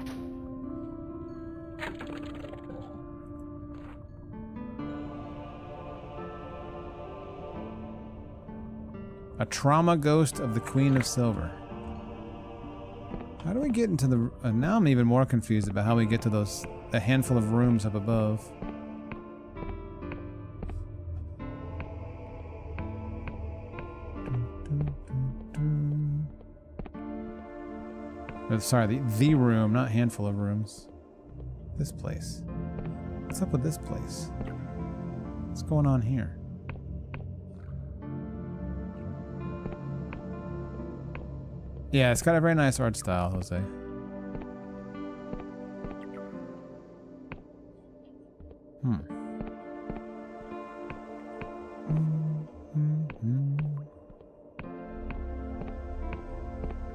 A trauma ghost of the Queen of Silver. How do we get into the... now I'm even more confused about how we get to a handful of rooms up above. Sorry, the room, not handful of rooms. This place. What's up with this place? What's going on here? Yeah, it's got a very nice art style, Jose.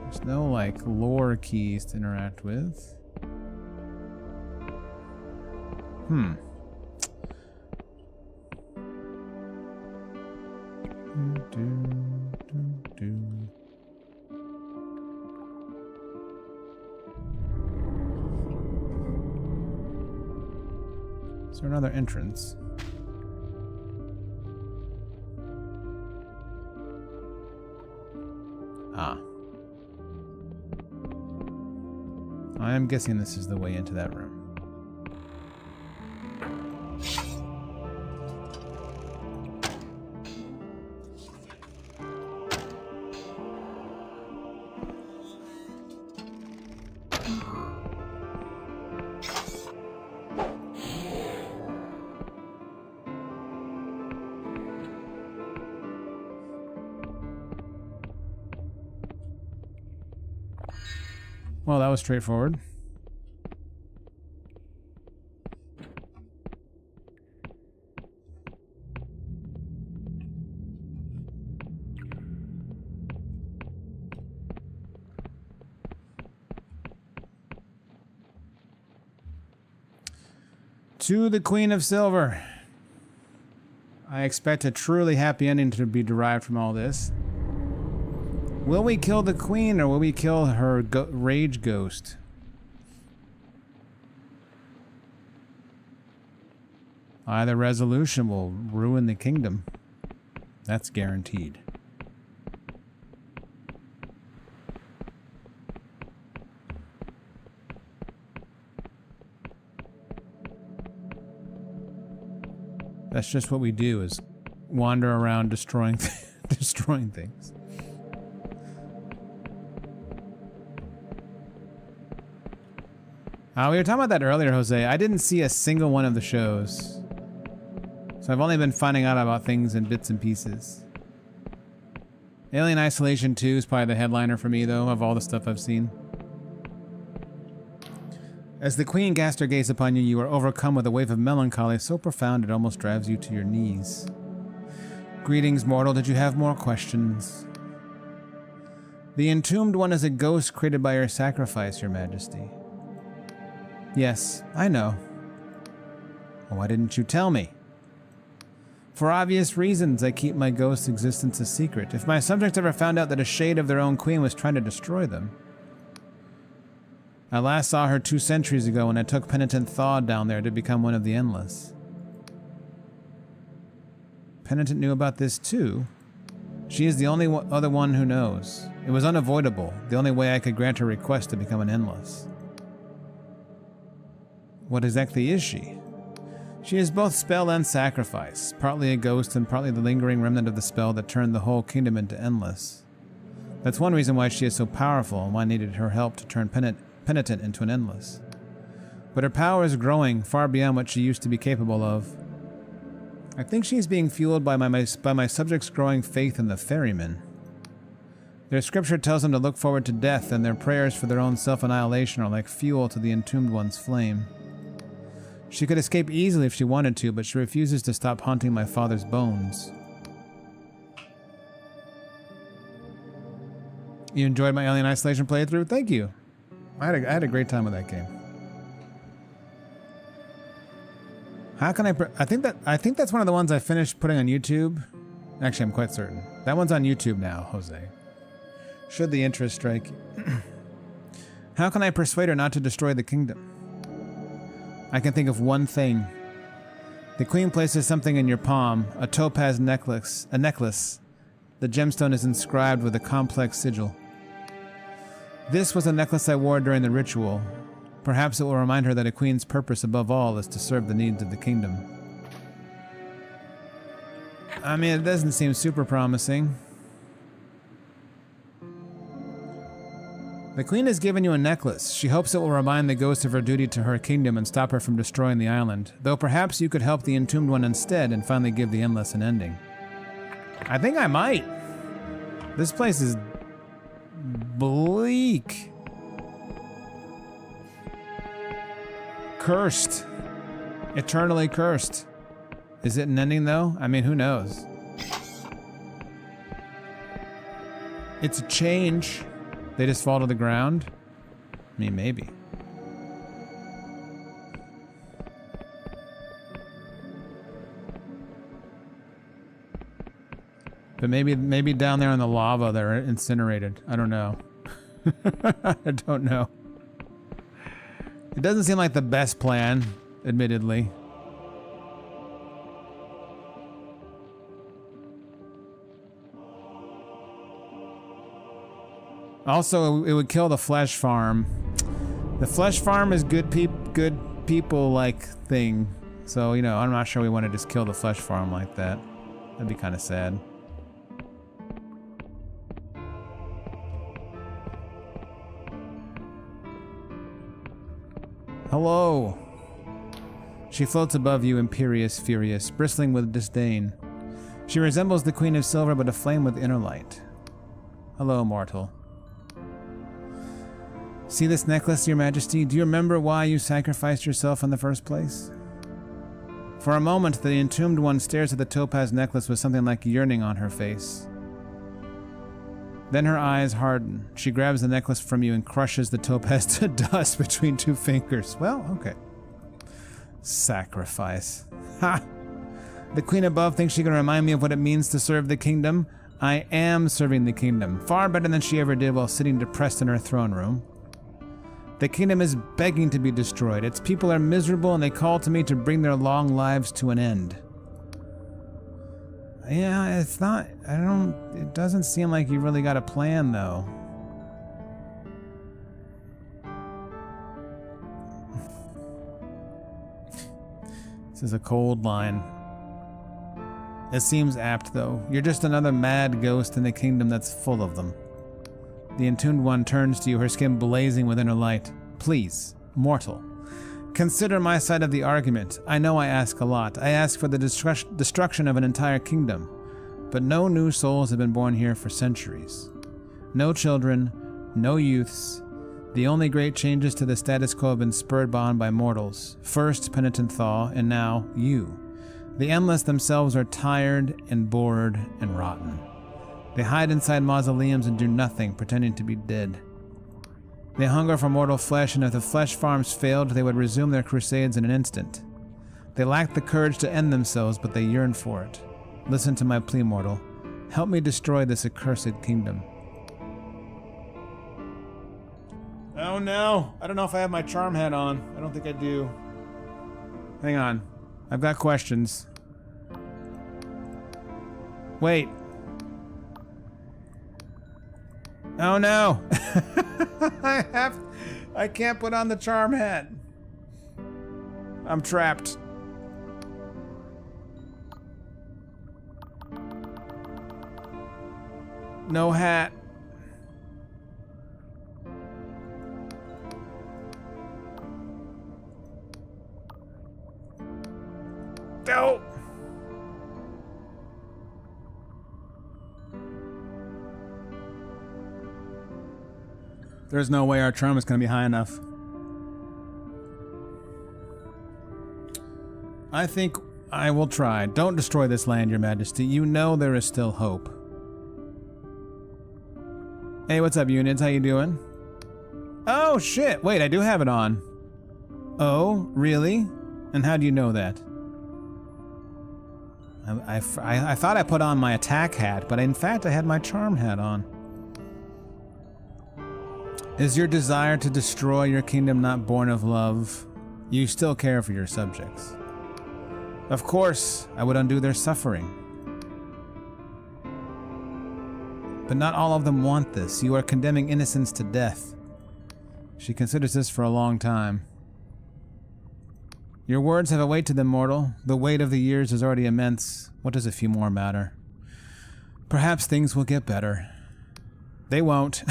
There's no, like, lore keys to interact with. Is there another entrance? Ah. I am guessing this is the way into that room. Well, that was straightforward. To the Queen of Silver. I expect a truly happy ending to be derived from all this. Will we kill the queen or will we kill her rage ghost? Either resolution will ruin the kingdom. That's guaranteed. That's just what we do, is wander around destroying destroying things. We were talking about that earlier, Jose. I didn't see a single one of the shows. So I've only been finding out about things in bits and pieces. Alien Isolation 2 is probably the headliner for me, though, of all the stuff I've seen. As the Queen casts her gaze upon you, you are overcome with a wave of melancholy so profound it almost drives you to your knees. Greetings, mortal. Did you have more questions? The Entombed One is a ghost created by your sacrifice, Your Majesty. Yes, I know. Well, why didn't you tell me? For obvious reasons, I keep my ghost's existence a secret. If my subjects ever found out that a shade of their own queen was trying to destroy them. I last saw her 2 centuries ago when I took Penitent Thaw down there to become one of the Endless. Penitent knew about this too. She is the only other one who knows. It was unavoidable, the only way I could grant her request to become an Endless. What exactly is she? She is both spell and sacrifice, partly a ghost and partly the lingering remnant of the spell that turned the whole kingdom into Endless. That's one reason why she is so powerful and why I needed her help to turn Penitent into an Endless. But her power is growing far beyond what she used to be capable of. I think she is being fueled by my subjects' growing faith in the ferrymen. Their scripture tells them to look forward to death, and their prayers for their own self-annihilation are like fuel to the Entombed One's flame. She could escape easily if she wanted to, but she refuses to stop haunting my father's bones. You enjoyed my Alien Isolation playthrough? Thank you. I had a great time with that game. How can I think that's one of the ones I finished putting on YouTube. Actually, I'm quite certain. That one's on YouTube now, Jose. Should the interest strike. How can I persuade her not to destroy the kingdom? I can think of one thing. The queen places something in your palm, a topaz necklace, The gemstone is inscribed with a complex sigil. This was a necklace I wore during the ritual. Perhaps it will remind her that a queen's purpose above all is to serve the needs of the kingdom. I mean, it doesn't seem super promising. The queen has given you a necklace. She hopes it will remind the ghost of her duty to her kingdom and stop her from destroying the island. Though perhaps you could help the entombed one instead and finally give the endless an ending. I think I might. This place is bleak. Cursed. Eternally cursed. Is it an ending though? I mean, who knows? It's a change. They just fall to the ground? I mean, maybe. But maybe down there in the lava they're incinerated. I don't know. I don't know. It doesn't seem like the best plan, admittedly. Also, it would kill the flesh farm. The flesh farm is good people like thing. So, you know, I'm not sure we want to just kill the flesh farm like that. That'd be kind of sad. Hello. She floats above you, imperious, furious, bristling with disdain. She resembles the Queen of Silver, but aflame with inner light. Hello, mortal. See this necklace, Your Majesty? Do you remember why you sacrificed yourself in the first place? For a moment, the entombed one stares at the topaz necklace with something like yearning on her face. Then her eyes harden. She grabs the necklace from you and crushes the topaz to dust between two fingers. Well, okay. Sacrifice. Ha! The queen above thinks she can remind me of what it means to serve the kingdom. I am serving the kingdom, far better than she ever did while sitting depressed in her throne room. The kingdom is begging to be destroyed. Its people are miserable and they call to me to bring their long lives to an end. Yeah, it's not, it doesn't seem like you really got a plan though. This is a cold line. It seems apt though. You're just another mad ghost in a kingdom that's full of them. The entombed one turns to you, her skin blazing with inner light. Please, mortal, consider my side of the argument. I know I ask a lot. I ask for the destruction of an entire kingdom. But no new souls have been born here for centuries. No children, no youths. The only great changes to the status quo have been spurred on by mortals. First, penitent Thaw, and now you. The Endless themselves are tired and bored and rotten. They hide inside mausoleums and do nothing, pretending to be dead. They hunger for mortal flesh, and if the flesh farms failed, they would resume their crusades in an instant. They lack the courage to end themselves, but they yearn for it. Listen to my plea, mortal. Help me destroy this accursed kingdom. Oh no! I don't know if I have my charm hat on. I don't think I do. Hang on. I've got questions. Wait. Oh no! I can't put on the charm hat. I'm trapped. No hat. Go! There's no way our charm is going to be high enough. I think I will try. Don't destroy this land, Your Majesty. You know there is still hope. Hey, what's up, Unids? How you doing? Oh, shit! Wait, I do have it on. Oh, really? And how do you know that? I thought I put on my attack hat, but in fact I had my charm hat on. Is your desire to destroy your kingdom not born of love? You still care for your subjects. Of course, I would undo their suffering. But not all of them want this. You are condemning innocents to death. She considers this for a long time. Your words have a weight to them, mortal. The weight of the years is already immense. What does a few more matter? Perhaps things will get better. They won't.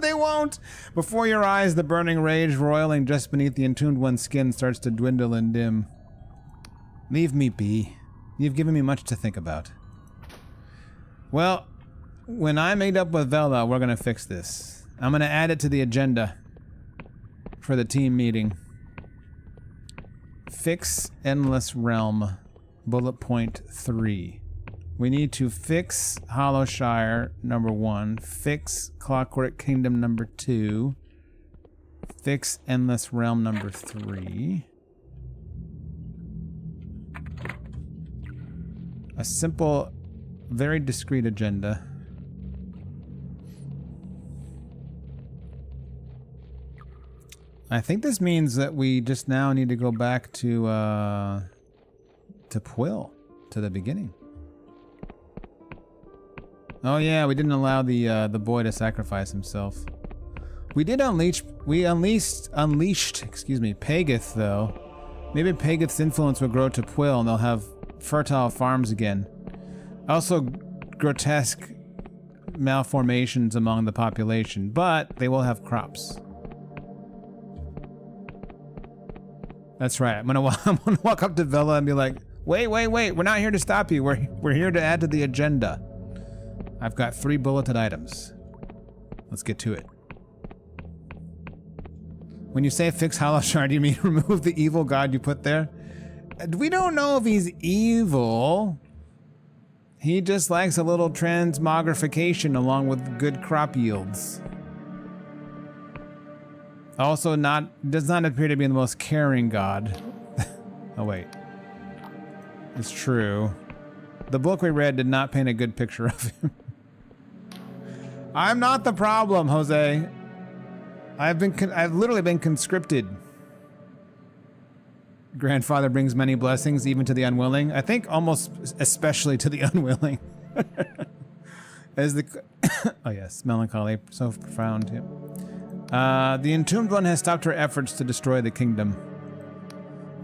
They won't! Before your eyes, the burning rage roiling just beneath the entombed one's skin starts to dwindle and dim. Leave me be. You've given me much to think about. Well, when I meet up with Vela, we're gonna fix this. I'm gonna add it to the agenda for the team meeting. Fix Endless Realm, bullet point 3. We need to fix Hollowshire, number 1. Fix Clockwork Kingdom, number 2. Fix Endless Realm, number 3. A simple, very discreet agenda. I think this means that we just now need to go back to Pwyll, to the beginning. Oh yeah, we didn't allow the boy to sacrifice himself. We did unleashed, excuse me, Pageth though. Maybe Pageth's influence will grow to Pwyll and they'll have fertile farms again. Also grotesque malformations among the population, but they will have crops. That's right. I'm gonna walk up to Vela and be like, wait, we're not here to stop you. We're here to add to the agenda. I've got 3 bulleted items. Let's get to it. When you say fix Hollowshire, do you mean remove the evil god you put there? We don't know if he's evil. He just likes a little transmogrification along with good crop yields. Also does not appear to be the most caring god. Oh wait. It's true. The book we read did not paint a good picture of him. I'm not the problem, Jose. I've literally been conscripted. Grandfather brings many blessings, even to the unwilling. I think almost especially to the unwilling. As the oh yes, melancholy, so profound. Yep. The Entombed One has stopped her efforts to destroy the kingdom.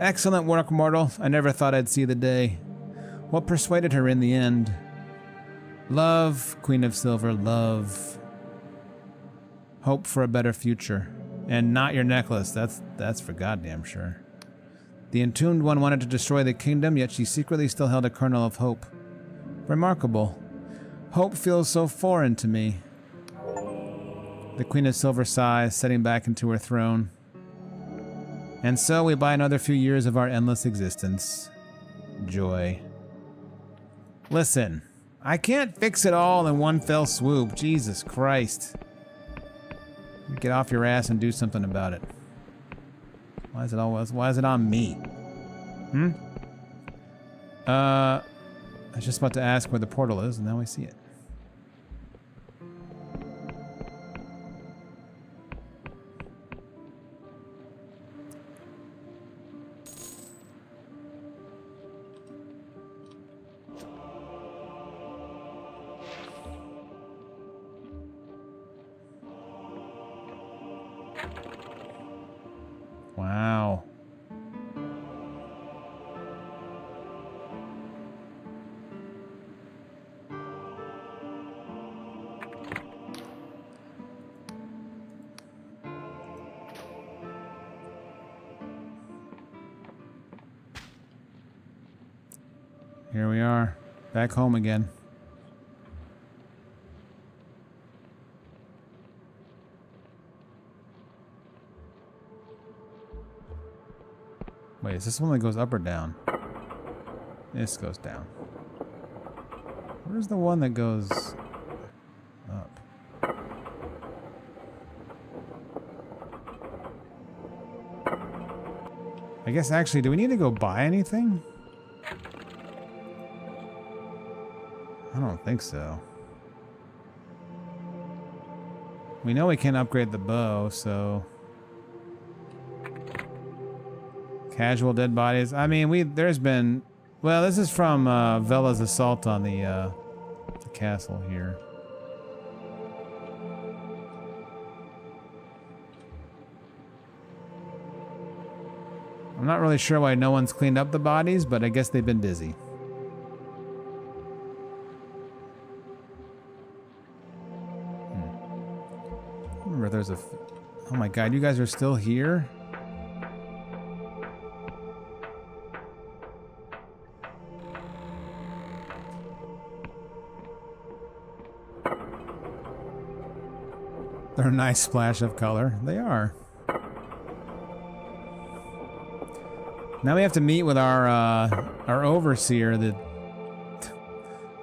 Excellent work, mortal. I never thought I'd see the day. What persuaded her in the end? Love, Queen of Silver, love. Hope for a better future. And not your necklace, that's for goddamn sure. The Entombed One wanted to destroy the kingdom, yet she secretly still held a kernel of hope. Remarkable. Hope feels so foreign to me. The Queen of Silver sighs, setting back into her throne. And so we buy another few years of our endless existence. Joy. Listen, I can't fix it all in one fell swoop. Jesus Christ. Get off your ass and do something about it. Why is it on me? I was just about to ask where the portal is, and now we see it. Wow. Here we are, back home again. Wait, is this one that goes up or down? This goes down. Where's the one that goes up? I guess actually, do we need to go buy anything? I don't think so. We know we can't upgrade the bow, so... Casual dead bodies. I mean, there's been... Well, this is from Vela's assault on the castle here. I'm not really sure why no one's cleaned up the bodies, but I guess they've been busy. Remember, there's a... Oh my god, you guys are still here? They're a nice splash of color. They are. Now we have to meet with our overseer, the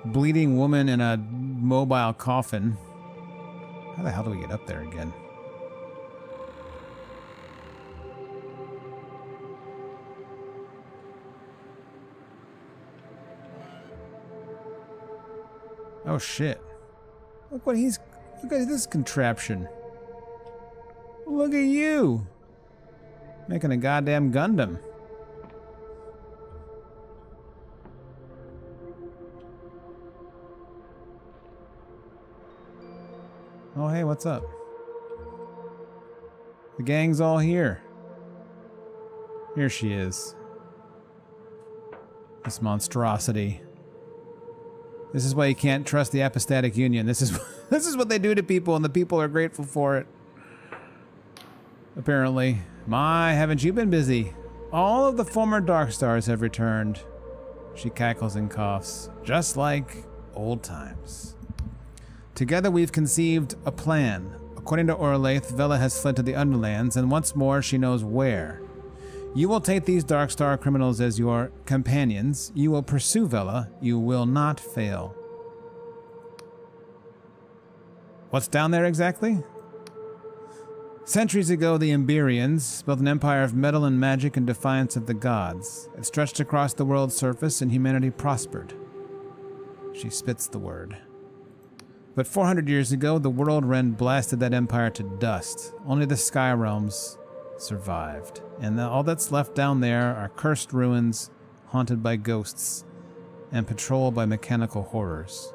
bleeding woman in a mobile coffin. How the hell do we get up there again? Oh shit. Look what he's... Look at this contraption. Look at you. Making a goddamn Gundam. Oh hey, what's up? The gang's all here. Here she is. This monstrosity. This is why you can't trust the Apostatic Union. This is what they do to people, and the people are grateful for it. Apparently. My, haven't you been busy? All of the former Dark Stars have returned. She cackles and coughs, just like old times. Together we've conceived a plan. According to Orlaith, Vela has fled to the Underlands, and once more she knows where. You will take these Dark Star criminals as your companions. You will pursue Vela. You will not fail. What's down there exactly? Centuries ago, the Emberians built an empire of metal and magic in defiance of the gods. It stretched across the world's surface, and humanity prospered. She spits the word. But 400 years ago, the whirlwind blasted that empire to dust. Only the Sky Realms survived. And all that's left down there are cursed ruins, haunted by ghosts, and patrolled by mechanical horrors.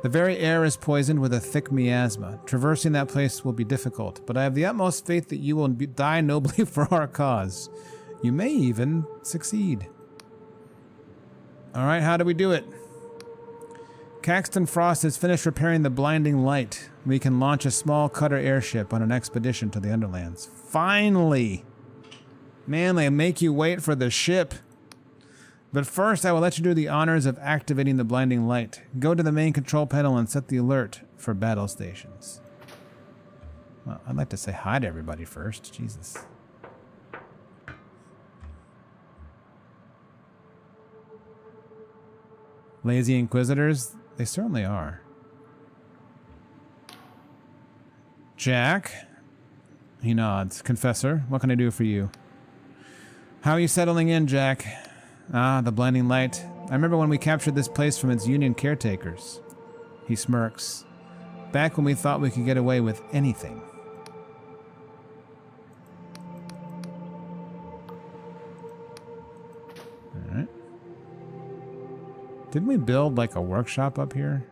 The very air is poisoned with a thick miasma. Traversing that place will be difficult, but I have the utmost faith that you will die nobly for our cause. You may even succeed. Alright, how do we do it? Caxton Frost has finished repairing the blinding light. We can launch a small cutter airship on an expedition to the Underlands. Finally! Man, they make you wait for the ship. But first, I will let you do the honors of activating the blinding light. Go to the main control panel and set the alert for battle stations. Well, I'd like to say hi to everybody first. Jesus. Lazy Inquisitors? They certainly are. Jack? He nods. Confessor, what can I do for you? How are you settling in, Jack? Ah, the blinding light. I remember when we captured this place from its Union caretakers. He smirks. Back when we thought we could get away with anything. Alright. Didn't we build like a workshop up here?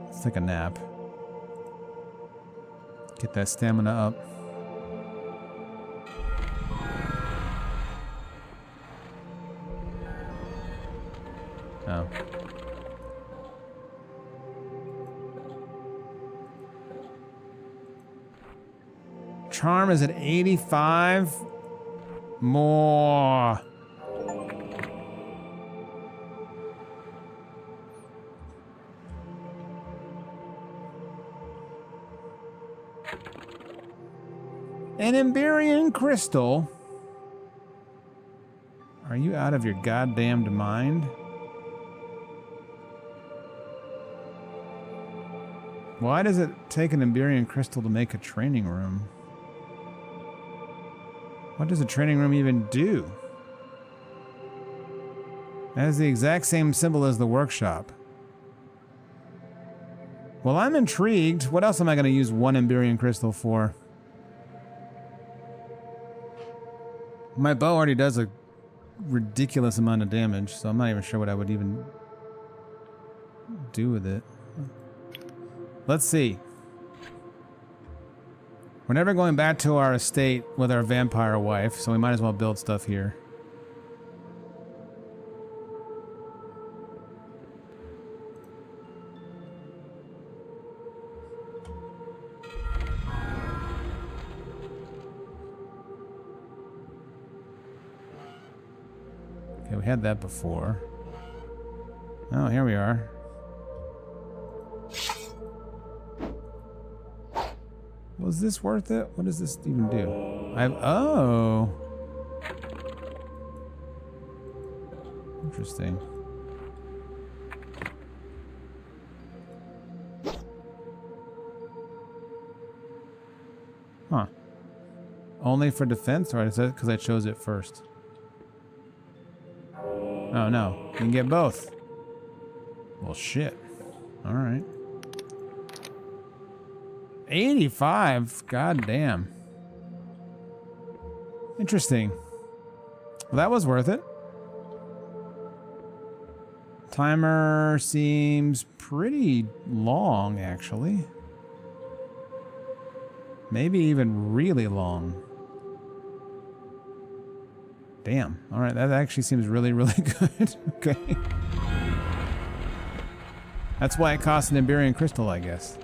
Let's take a nap. Get that stamina up. Oh. Charm is at 85. More. An Emberian crystal? Are you out of your goddamned mind? Why does it take an Emberian crystal to make a training room? What does a training room even do? It has the exact same symbol as the workshop. Well, I'm intrigued. What else am I going to use one Emberian crystal for? My bow already does a ridiculous amount of damage, so I'm not even sure what I would even do with it. Let's see. We're never going back to our estate with our vampire wife, so we might as well build stuff here. Okay, we had that before. Oh, here we are. Was this worth it? What does this even do? Oh. Interesting. Huh. Only for defense, or is that because I chose it first? Oh no, you can get both. Well, shit. All right. 85? God damn. Interesting. Well, that was worth it. Timer seems pretty long, actually. Maybe even really long. Damn. All right, that actually seems really, really good. Okay. That's why it costs an Iberian crystal, I guess.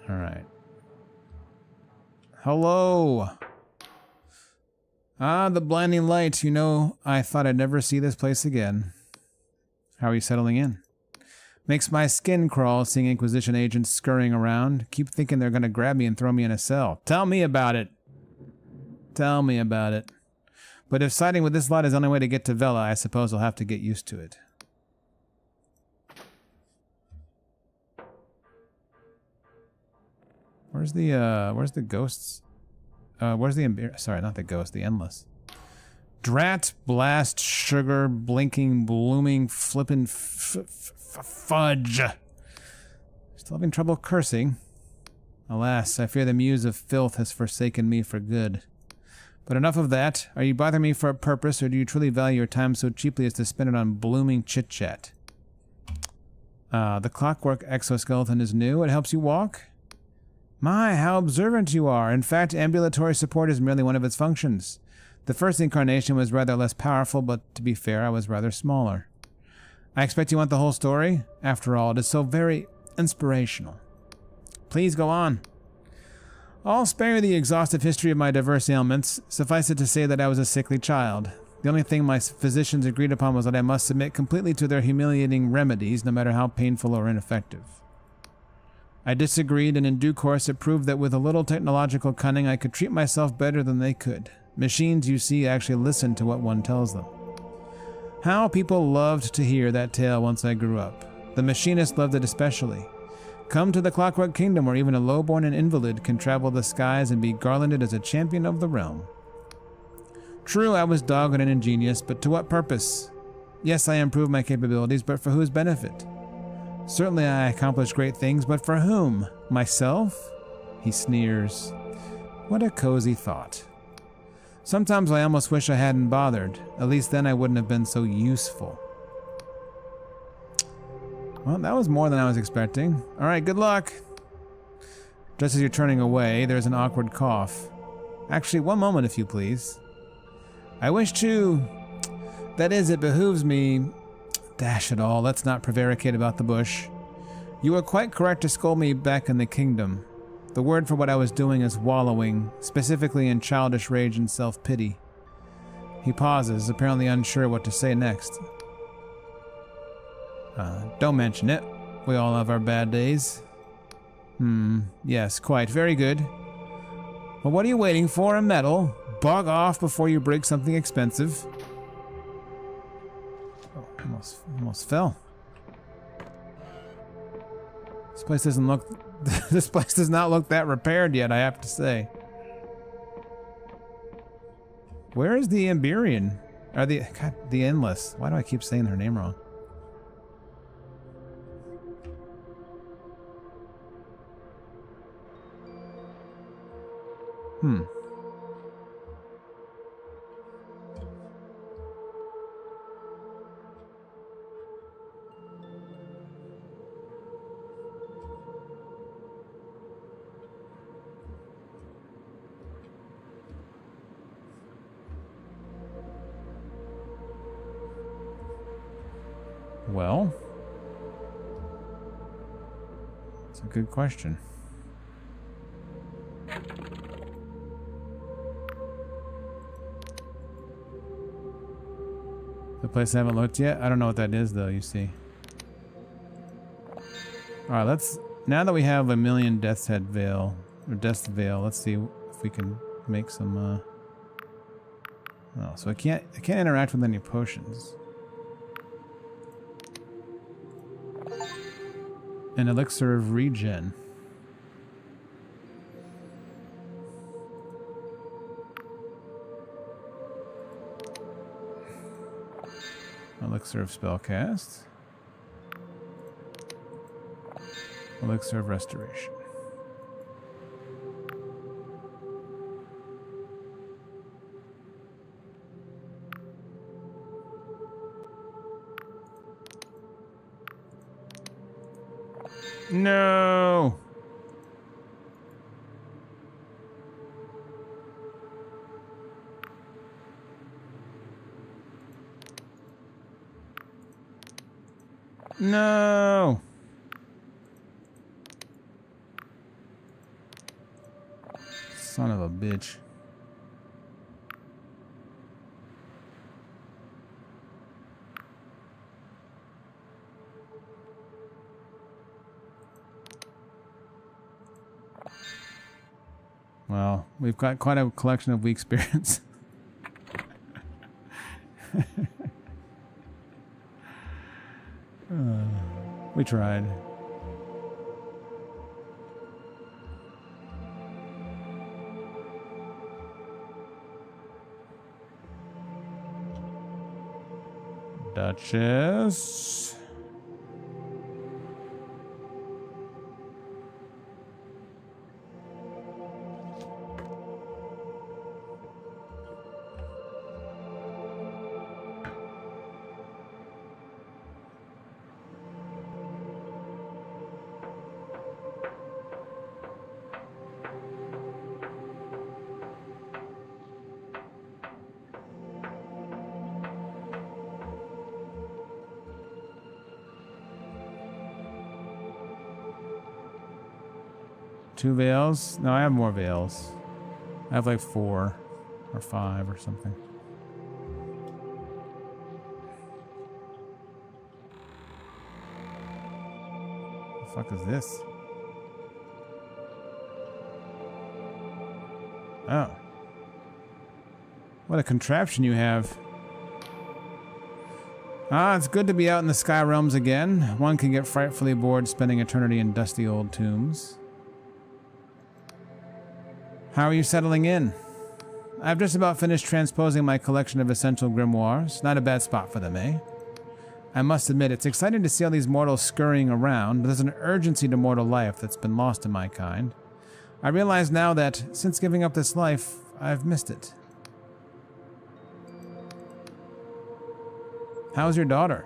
All right. Hello. Ah, the blinding light. You know, I thought I'd never see this place again. How are you settling in? Makes my skin crawl seeing Inquisition agents scurrying around. Keep thinking they're gonna grab me and throw me in a cell. Tell me about it. Tell me about it. But if siding with this lot is the only way to get to Vela, I suppose I'll have to get used to it. Where's the ghosts? Where's the, sorry, not the ghost, the endless. Drat, blast, sugar, blinking, blooming, flippin' fudge. Still having trouble cursing. Alas, I fear the muse of filth has forsaken me for good. But enough of that. Are you bothering me for a purpose, or do you truly value your time so cheaply as to spend it on blooming chit-chat? The clockwork exoskeleton is new. It helps you walk? My, how observant you are. In fact, ambulatory support is merely one of its functions. The first incarnation was rather less powerful, but to be fair, I was rather smaller. I expect you want the whole story? After all, it is so very inspirational. Please go on. I'll spare you the exhaustive history of my diverse ailments. Suffice it to say that I was a sickly child. The only thing my physicians agreed upon was that I must submit completely to their humiliating remedies, no matter how painful or ineffective. I disagreed, and in due course it proved that with a little technological cunning I could treat myself better than they could. Machines, you see, actually listen to what one tells them. How people loved to hear that tale once I grew up. The machinists loved it especially. Come to the Clockwork Kingdom where even a lowborn and invalid can travel the skies and be garlanded as a champion of the realm. True, I was dogged and ingenious, but to what purpose? Yes, I improved my capabilities, but for whose benefit? Certainly I accomplished great things, but for whom? Myself? He sneers. What a cozy thought. Sometimes I almost wish I hadn't bothered. At least then I wouldn't have been so useful. Well, that was more than I was expecting. All right, good luck. Just as you're turning away, there's an awkward cough. Actually, one moment, if you please. I wish to... That is, it behooves me... Dash it all, let's not prevaricate about the bush. You were quite correct to scold me back in the kingdom. The word for what I was doing is wallowing, specifically in childish rage and self-pity. He pauses, apparently unsure what to say next. Don't mention it. We all have our bad days. Yes, quite. Very good. Well, what are you waiting for? A medal? Bog off before you break something expensive. Oh, almost fell. This place doesn't look... This place does not look that repaired yet, I have to say. Where is the Iberian? Or the... God, the Endless. Why do I keep saying her name wrong? Well, it's a good question. The place I haven't looked yet? I don't know what that is though, you see. Alright, let's... Now that we have a million Death's Head Veil, or Death's Veil, let's see if we can make some, Oh, so I can't interact with any potions. An elixir of regen. Elixir of spellcast. Elixir of restoration. No. No. Son of a bitch. Well, we've got quite a collection of weak spirits. We tried. Duchess. Two veils? No, I have more veils. I have like 4 or 5 or something. The fuck is this? Oh. What a contraption you have. Ah, it's good to be out in the sky realms again. One can get frightfully bored spending eternity in dusty old tombs. How are you settling in? I've just about finished transposing my collection of essential grimoires. Not a bad spot for them, eh? I must admit, it's exciting to see all these mortals scurrying around, but there's an urgency to mortal life that's been lost to my kind. I realize now that, since giving up this life, I've missed it. How's your daughter?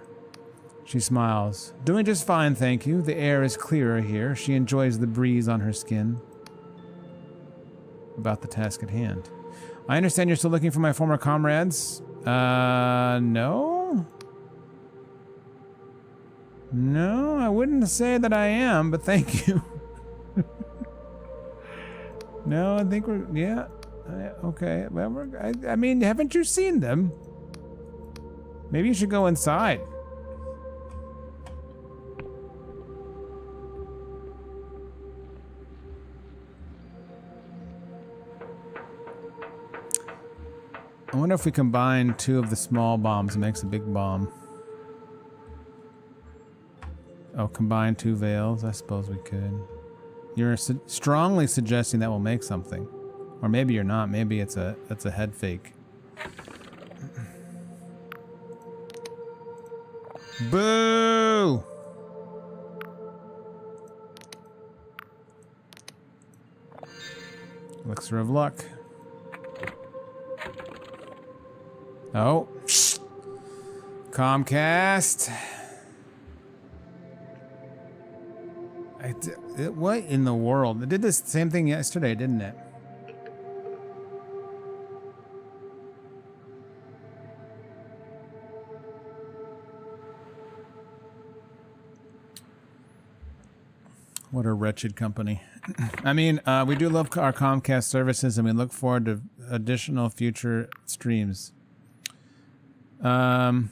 She smiles. Doing just fine, thank you. The air is clearer here. She enjoys the breeze on her skin. About the task at hand. I understand you're still looking for my former comrades? No? No, I wouldn't say that I am, but thank you. No, I think we're, yeah. Okay, well, I mean, haven't you seen them? Maybe you should go inside. I wonder if we combine 2 of the small bombs, it makes a big bomb. Oh, combine 2 veils? I suppose we could. You're strongly suggesting that will make something. Or maybe you're not. Maybe it's a head fake. Boo! Elixir of luck. Oh. Comcast. What in the world? It did this same thing yesterday, didn't it? What a wretched company. I mean, we do love our Comcast services, and we look forward to additional future streams. Rad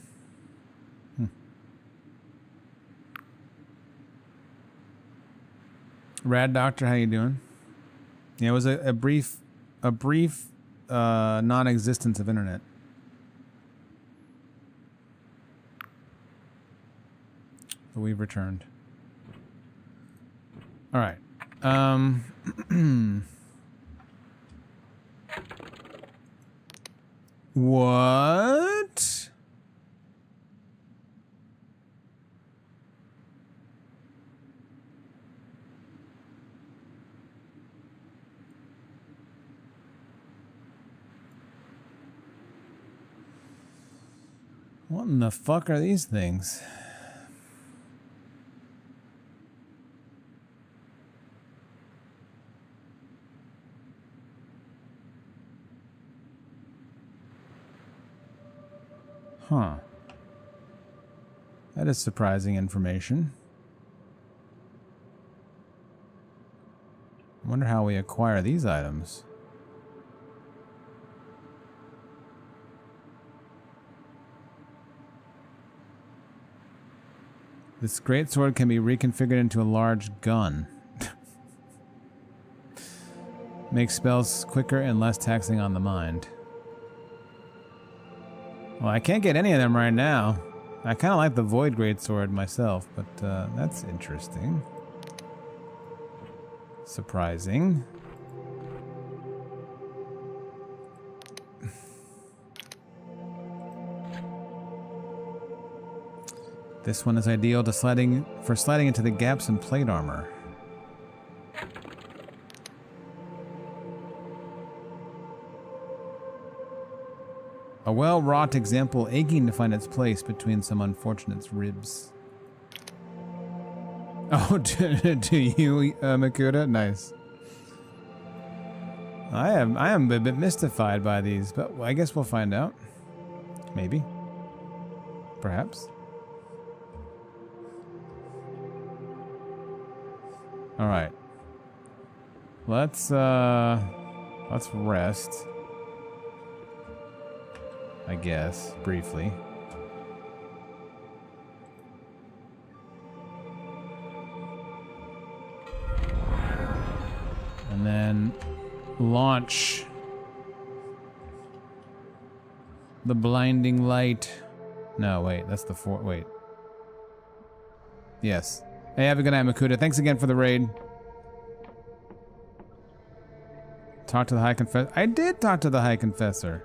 Doctor, how you doing? Yeah, it was a brief non-existence of internet. But we've returned. All right. What? What in the fuck are these things? Huh. That is surprising information. I wonder how we acquire these items. This greatsword can be reconfigured into a large gun. Makes spells quicker and less taxing on the mind. Well, I can't get any of them right now. I kind of like the Void Greatsword myself, but that's interesting. Surprising. This one is ideal to sliding into the gaps in plate armor. A well-wrought example aching to find its place between some unfortunate's ribs. Oh, do you, Makuta? Nice. I am a bit mystified by these, but I guess we'll find out. Maybe. Perhaps. All right. Let's rest. I guess, briefly. And then launch the blinding light. No, wait, that's the wait. Yes. Hey, have a good night, Makuta. Thanks again for the raid. Talk to the High Confessor. I did talk to the High Confessor.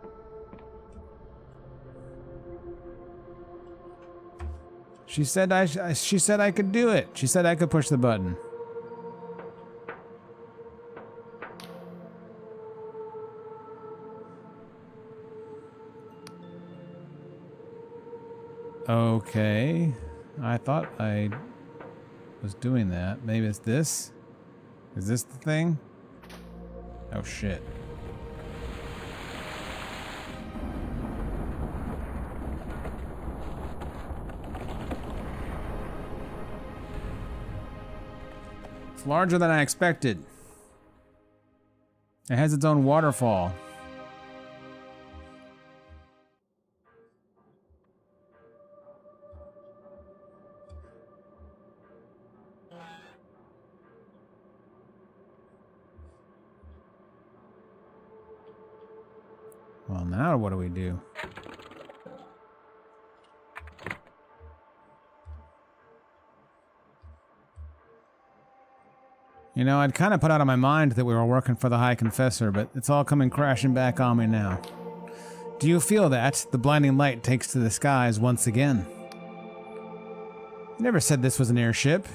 She said I could do it. She said I could push the button. Okay. I thought I was doing that. Maybe it's this? Is this the thing? Oh shit. It's larger than I expected. It has its own waterfall. Well, now what do we do? You know, I'd kind of put out of my mind that we were working for the High Confessor, but it's all coming crashing back on me now. Do you feel that? The blinding light takes to the skies once again. You never said this was an airship.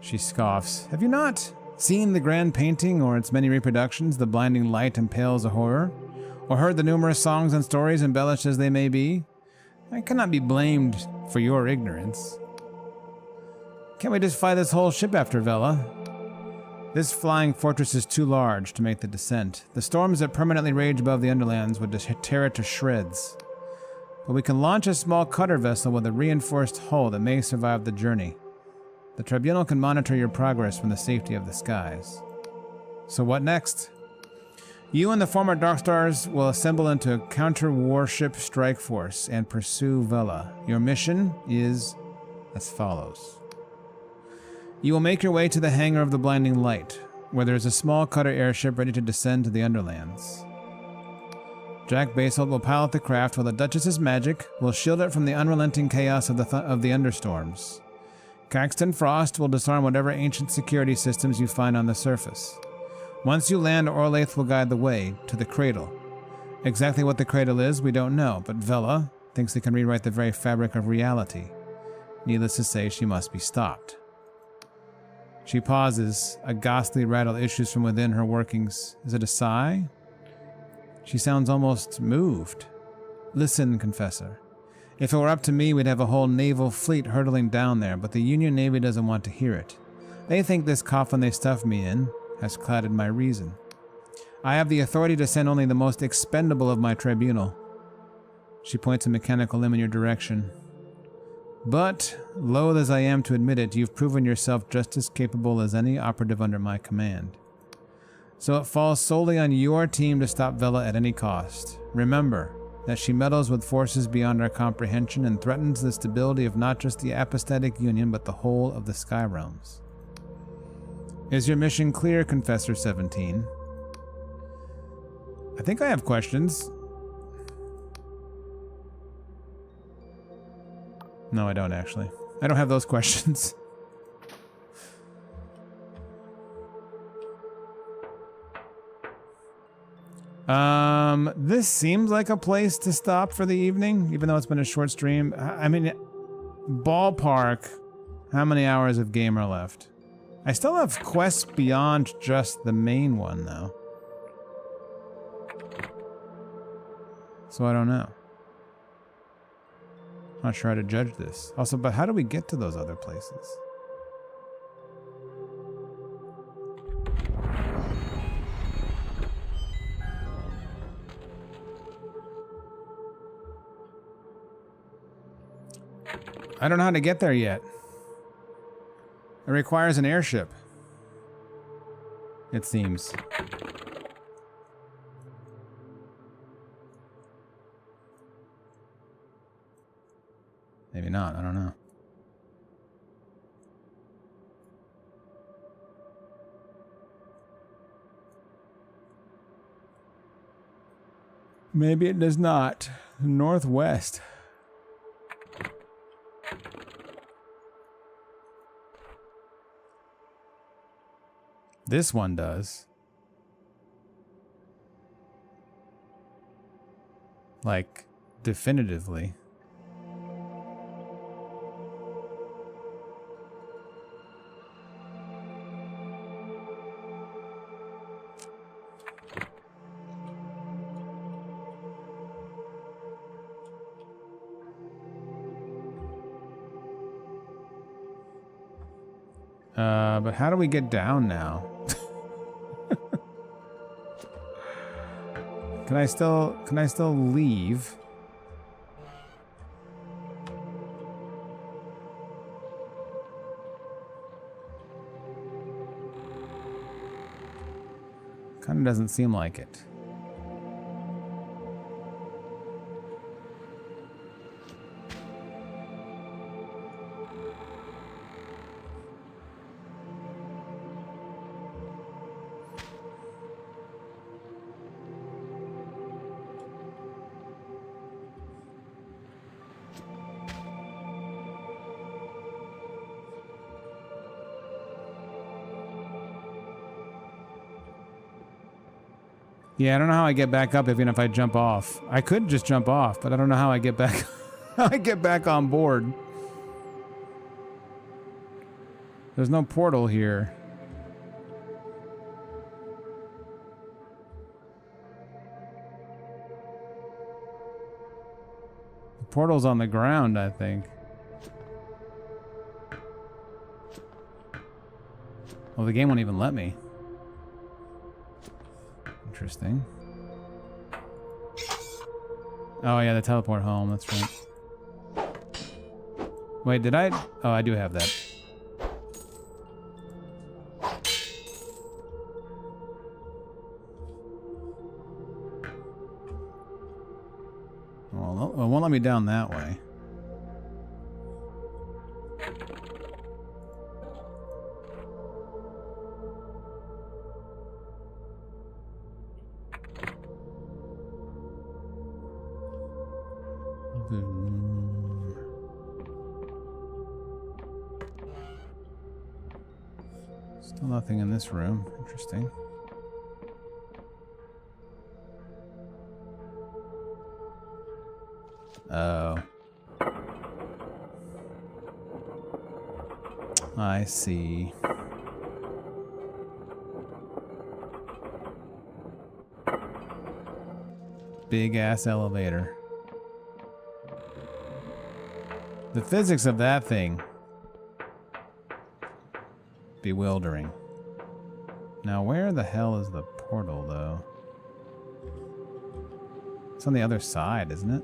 She scoffs. Have you not seen the grand painting or its many reproductions, The Blinding Light Impales a Horror? Or heard the numerous songs and stories embellished as they may be? I cannot be blamed for your ignorance. Can't we just fly this whole ship after Vela? This flying fortress is too large to make the descent. The storms that permanently rage above the Underlands would just tear it to shreds. But we can launch a small cutter vessel with a reinforced hull that may survive the journey. The tribunal can monitor your progress from the safety of the skies. So what next? You and the former Darkstars will assemble into a counter-warship strike force and pursue Vela. Your mission is as follows. You will make your way to the hangar of the Blinding Light, where there is a small cutter airship ready to descend to the Underlands. Jack Basehold will pilot the craft while the Duchess's magic will shield it from the unrelenting chaos of the Understorms. Caxton Frost will disarm whatever ancient security systems you find on the surface. Once you land, Orlaith will guide the way to the Cradle. Exactly what the Cradle is, we don't know, but Vela thinks it can rewrite the very fabric of reality. Needless to say, she must be stopped. She pauses. A ghastly rattle issues from within her workings. Is it a sigh? She sounds almost moved. Listen, Confessor. If it were up to me, we'd have a whole naval fleet hurtling down there, but the Union Navy doesn't want to hear it. They think this coffin they stuffed me in has clouded my reason. I have the authority to send only the most expendable of my tribunal. She points a mechanical limb in your direction. But, loath as I am to admit it, you've proven yourself just as capable as any operative under my command. So it falls solely on your team to stop Vela at any cost. Remember that she meddles with forces beyond our comprehension and threatens the stability of not just the Apostatic Union, but the whole of the Sky Realms. Is your mission clear, Confessor 17? I think I have questions. No, I don't actually. I don't have those questions. This seems like a place to stop for the evening, even though it's been a short stream. I mean, ballpark, how many hours of game are left? I still have quests beyond just the main one, though. So I don't know. Not sure how to judge this. Also, but how do we get to those other places? I don't know how to get there yet. It requires an airship. It seems. Maybe not, I don't know. Maybe it does not. Northwest. This one does. Like, definitively. But how do we get down now? Can I still leave? Kind of doesn't seem like it. Yeah, I don't know how I get back up even if I jump off. I could just jump off, but I don't know how I get back how I get back on board. There's no portal here. The portal's on the ground, I think. Well, the game won't even let me. Interesting. Oh yeah, the teleport home, that's right. Wait, did I? Oh, I do have that. Well, it won't let me down that way. Still nothing in this room. Interesting. Oh. I see. Big ass elevator. The physics of that thing. Bewildering. Now where the hell is the portal though? It's on the other side, isn't it?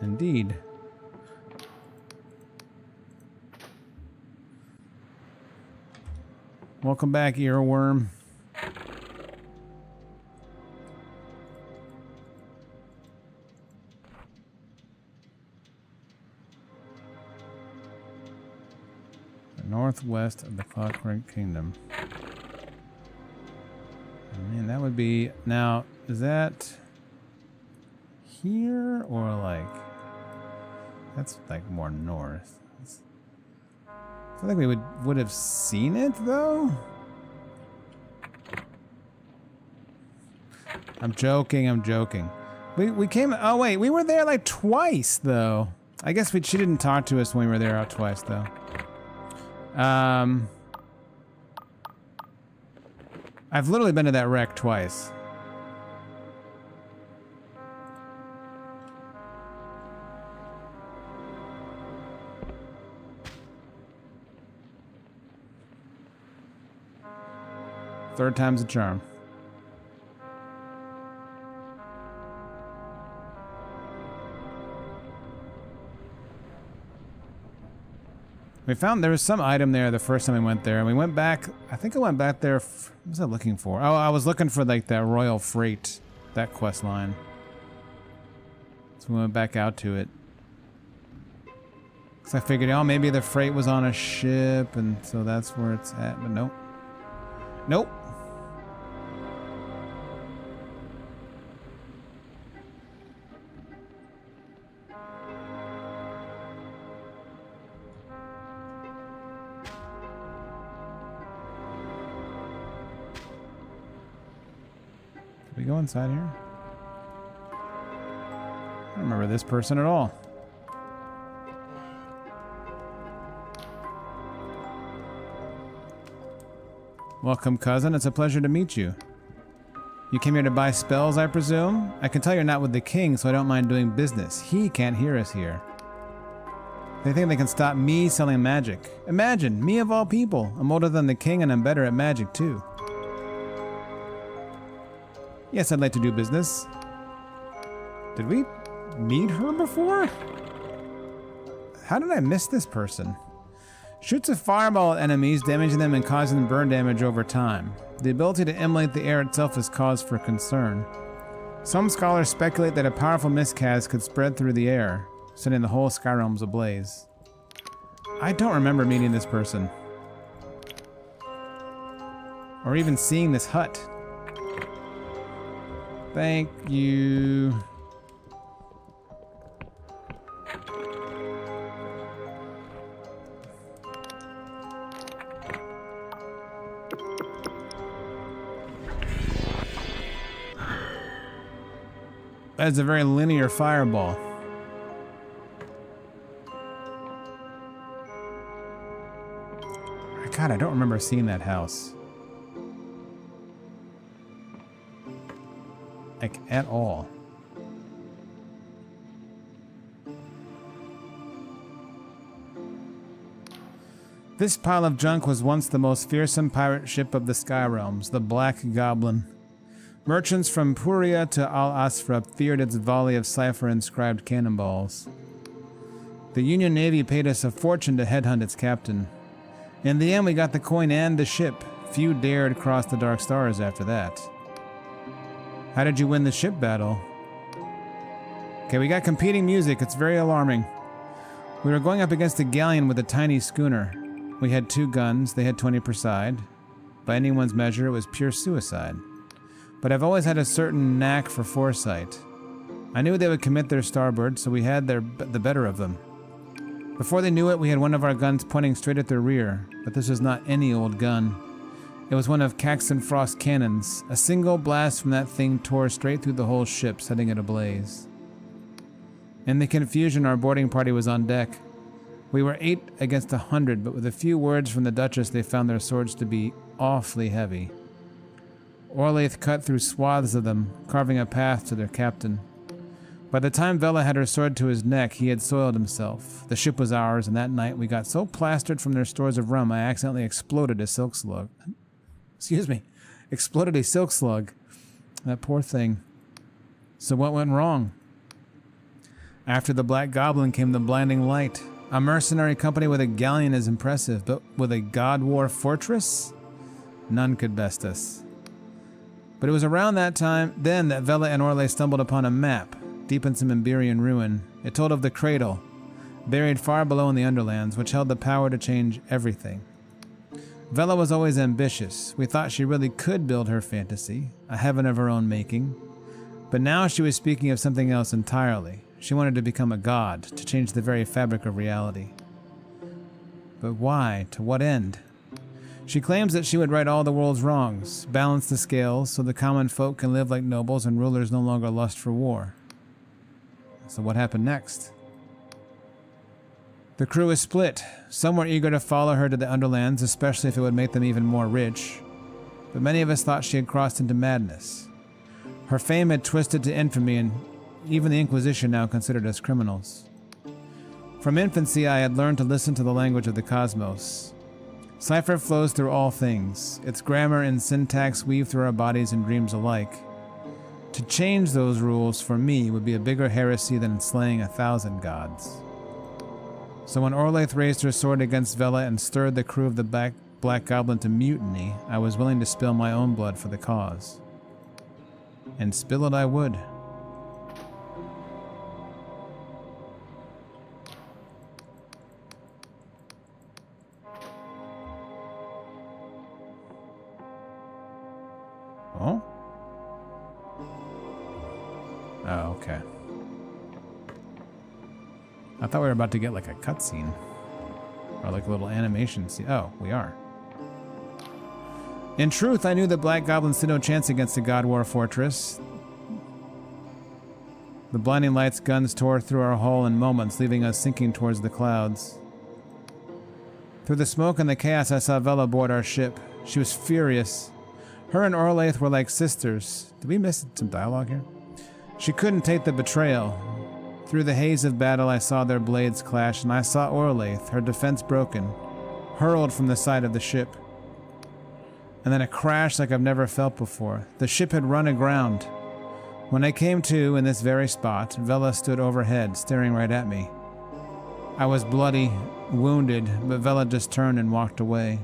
Indeed. Welcome back, earworm. The northwest of the Clockwork Kingdom. Man, that would be... Now, is that here or like... That's like more north. I feel like we would have seen it though. I'm joking. I'm joking. We came. Oh wait, we were there like twice though. I guess she didn't talk to us when we were there out twice though. I've literally been to that wreck twice. Third time's a charm. We found there was some item there the first time we went there, and we went back. I think I went back there. What was I looking for? Oh, I was looking for like that royal freight, that quest line. So we went back out to it. Because I figured, oh, maybe the freight was on a ship, and so that's where it's at. But nope. Nope. Did we go inside here? I don't remember this person at all. Welcome, cousin. It's a pleasure to meet you. You came here to buy spells, I presume? I can tell you're not with the king, so I don't mind doing business. He can't hear us here. They think they can stop me selling magic. Imagine, me of all people. I'm older than the king and I'm better at magic too. Yes, I'd like to do business. Did we meet her before? How did I miss this person? Shoots a fireball at enemies, damaging them and causing them burn damage over time. The ability to emulate the air itself is cause for concern. Some scholars speculate that a powerful miscast could spread through the air, setting the whole sky realms ablaze. I don't remember meeting this person. Or even seeing this hut. Thank you. That's a very linear fireball. God, I don't remember seeing that house. Like, at all. This pile of junk was once the most fearsome pirate ship of the Sky Realms, the Black Goblin. Merchants from Puria to Al Asra feared its volley of cipher-inscribed cannonballs. The Union Navy paid us a fortune to headhunt its captain. In the end, we got the coin and the ship. Few dared cross the dark stars after that. How did you win the ship battle? Okay, we got competing music. It's very alarming. We were going up against a galleon with a tiny schooner. We had 2 guns. They had 20 per side. By anyone's measure, it was pure suicide. But I've always had a certain knack for foresight. I knew they would commit their starboard, so we had the better of them. Before they knew it, we had one of our guns pointing straight at their rear, but this was not any old gun. It was one of Caxton Frost's cannons. A single blast from that thing tore straight through the whole ship, setting it ablaze. In the confusion, our boarding party was on deck. We were 8 against 100, but with a few words from the Duchess, they found their swords to be awfully heavy. Orlaith cut through swaths of them, carving a path to their captain. By the time Vela had her sword to his neck, he had soiled himself. The ship was ours, and that night we got so plastered from their stores of rum, I accidentally exploded a silk slug. Exploded a silk slug. That poor thing. So what went wrong? After the Black Goblin came the Blinding Light. A mercenary company with a galleon is impressive, but with a God War fortress? None could best us. But it was around that time then that Vela and Orlais stumbled upon a map, deep in some Emberian ruin. It told of the cradle, buried far below in the Underlands, which held the power to change everything. Vela was always ambitious. We thought she really could build her fantasy, a heaven of her own making. But now she was speaking of something else entirely. She wanted to become a god, to change the very fabric of reality. But why? To what end? She claims that she would right all the world's wrongs, balance the scales so the common folk can live like nobles and rulers no longer lust for war. So what happened next? The crew is split. Some were eager to follow her to the Underlands, especially if it would make them even more rich. But many of us thought she had crossed into madness. Her fame had twisted to infamy, and even the Inquisition now considered us criminals. From infancy, I had learned to listen to the language of the cosmos. Cipher flows through all things. Its grammar and syntax weave through our bodies and dreams alike. To change those rules, for me, would be a bigger heresy than slaying 1,000 gods. So when Orlaith raised her sword against Vela and stirred the crew of the Black Goblin to mutiny, I was willing to spill my own blood for the cause. And spill it I would. Oh? Oh, okay. I thought we were about to get like a cutscene. Or like a little animation scene. Oh, we are. In truth, I knew that Black Goblin stood no chance against the God War fortress. The Blinding Light's guns tore through our hull in moments, leaving us sinking towards the clouds. Through the smoke and the chaos, I saw Vela board our ship. She was furious. Her and Orlaith were like sisters. Did we miss some dialogue here? She couldn't take the betrayal. Through the haze of battle, I saw their blades clash, and I saw Orlaith, her defense broken, hurled from the side of the ship. And then a crash like I've never felt before. The ship had run aground. When I came to, in this very spot, Vela stood overhead, staring right at me. I was bloody, wounded, but Vela just turned and walked away.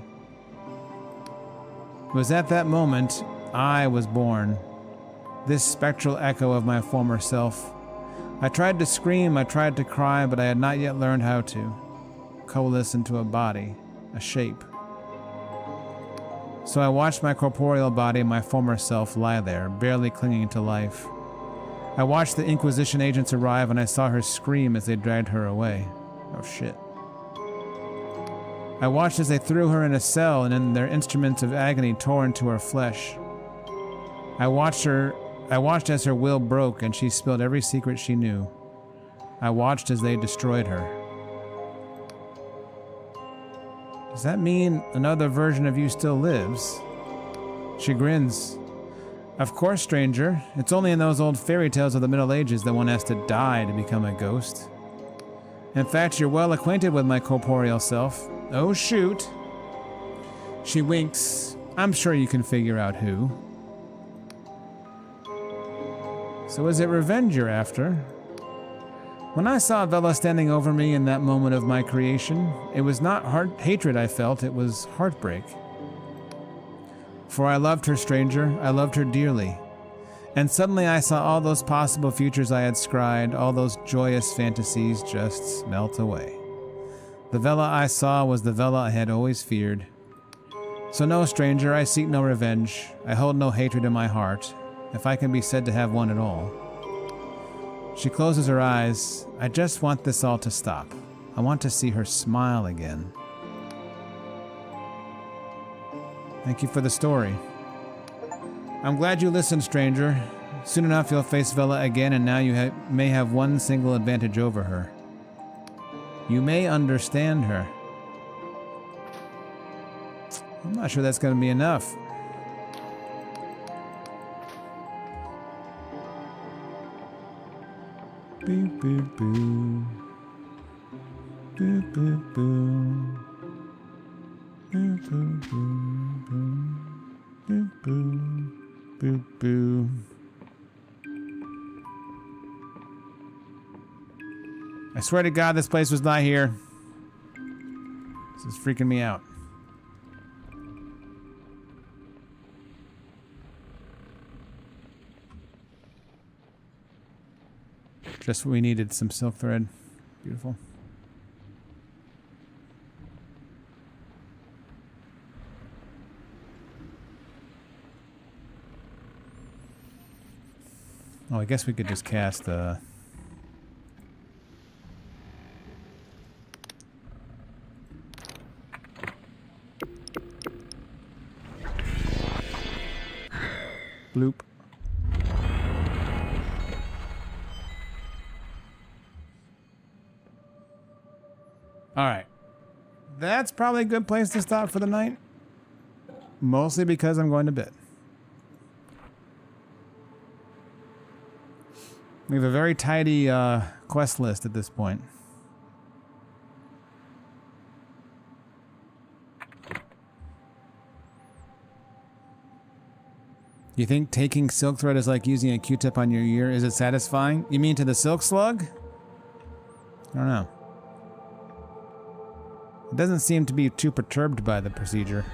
It was at that moment I was born, this spectral echo of my former self. I tried to scream, I tried to cry, but I had not yet learned how to coalesce into a body, a shape. So I watched my corporeal body, my former self, lie there, barely clinging to life. I watched the Inquisition agents arrive, and I saw her scream as they dragged her away. Oh shit. I watched as they threw her in a cell, and in their instruments of agony tore into her flesh. I watched as her will broke and she spilled every secret she knew. I watched as they destroyed her. Does that mean another version of you still lives? She grins. Of course, stranger. It's only in those old fairy tales of the Middle Ages that one has to die to become a ghost. In fact, you're well acquainted with my corporeal self. Oh, shoot. She winks. I'm sure you can figure out who. So is it revenge you're after? When I saw Vela standing over me in that moment of my creation, it was not hatred I felt, it was heartbreak. For I loved her, stranger, I loved her dearly. And suddenly I saw all those possible futures I had scried, all those joyous fantasies just melt away. The Vela I saw was the Vela I had always feared. So no, stranger, I seek no revenge. I hold no hatred in my heart, if I can be said to have one at all. She closes her eyes. I just want this all to stop. I want to see her smile again. Thank you for the story. I'm glad you listened, stranger. Soon enough you'll face Vela again, and now you may have one single advantage over her. You may understand her. I'm not sure that's going to be enough. Boo, boo, boo. Boo, boo, boo. Boo, boo, boo, boo. Boo, boo, boo. I swear to God, this place was not here. This is freaking me out. Just what we needed, some silk thread. Beautiful. Oh, I guess we could just cast bloop. Alright. That's probably a good place to stop for the night. Mostly because I'm going to bed. We have a very tidy quest list at this point. You think taking silk thread is like using a Q-tip on your ear? Is it satisfying? You mean to the silk slug? I don't know. It doesn't seem to be too perturbed by the procedure.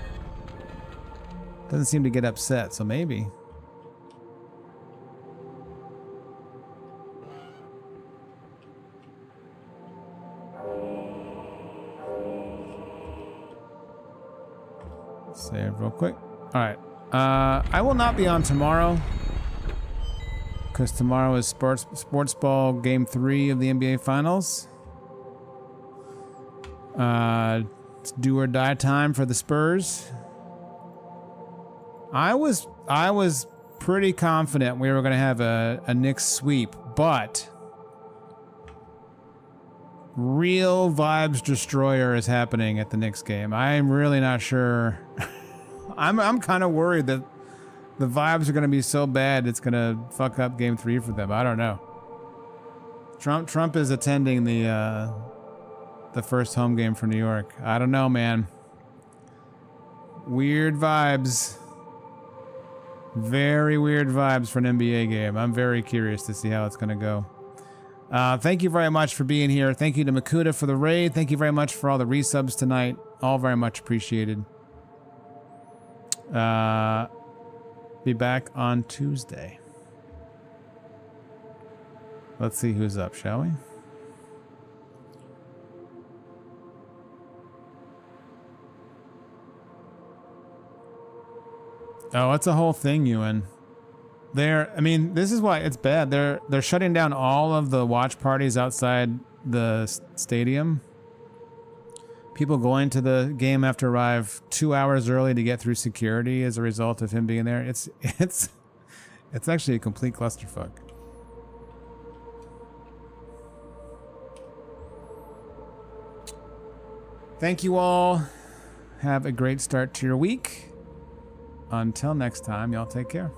Doesn't seem to get upset, so maybe. Save real quick. Alright. I will not be on tomorrow. Because tomorrow is sports ball game 3 of the NBA Finals. It's do or die time for the Spurs. I was pretty confident we were going to have a Knicks sweep, but real vibes destroyer is happening at the Knicks game. I'm really not sure. I'm kind of worried that the vibes are going to be so bad it's going to fuck up game 3 for them. I don't know. Trump is attending the first home game for New York. I don't know, man. Weird vibes. Very weird vibes for an NBA game. I'm very curious to see how it's going to go. Thank you very much for being here. Thank you to Makuta for the raid. Thank you very much for all the resubs tonight. All very much appreciated. Be back on Tuesday. Let's see who's up, shall we? Oh, it's a whole thing, Ewan. I mean, this is why it's bad. They're shutting down all of the watch parties outside the stadium. People going to the game have to arrive 2 hours early to get through security as a result of him being there. It's actually a complete clusterfuck. Thank you all. Have a great start to your week. Until next time, y'all take care.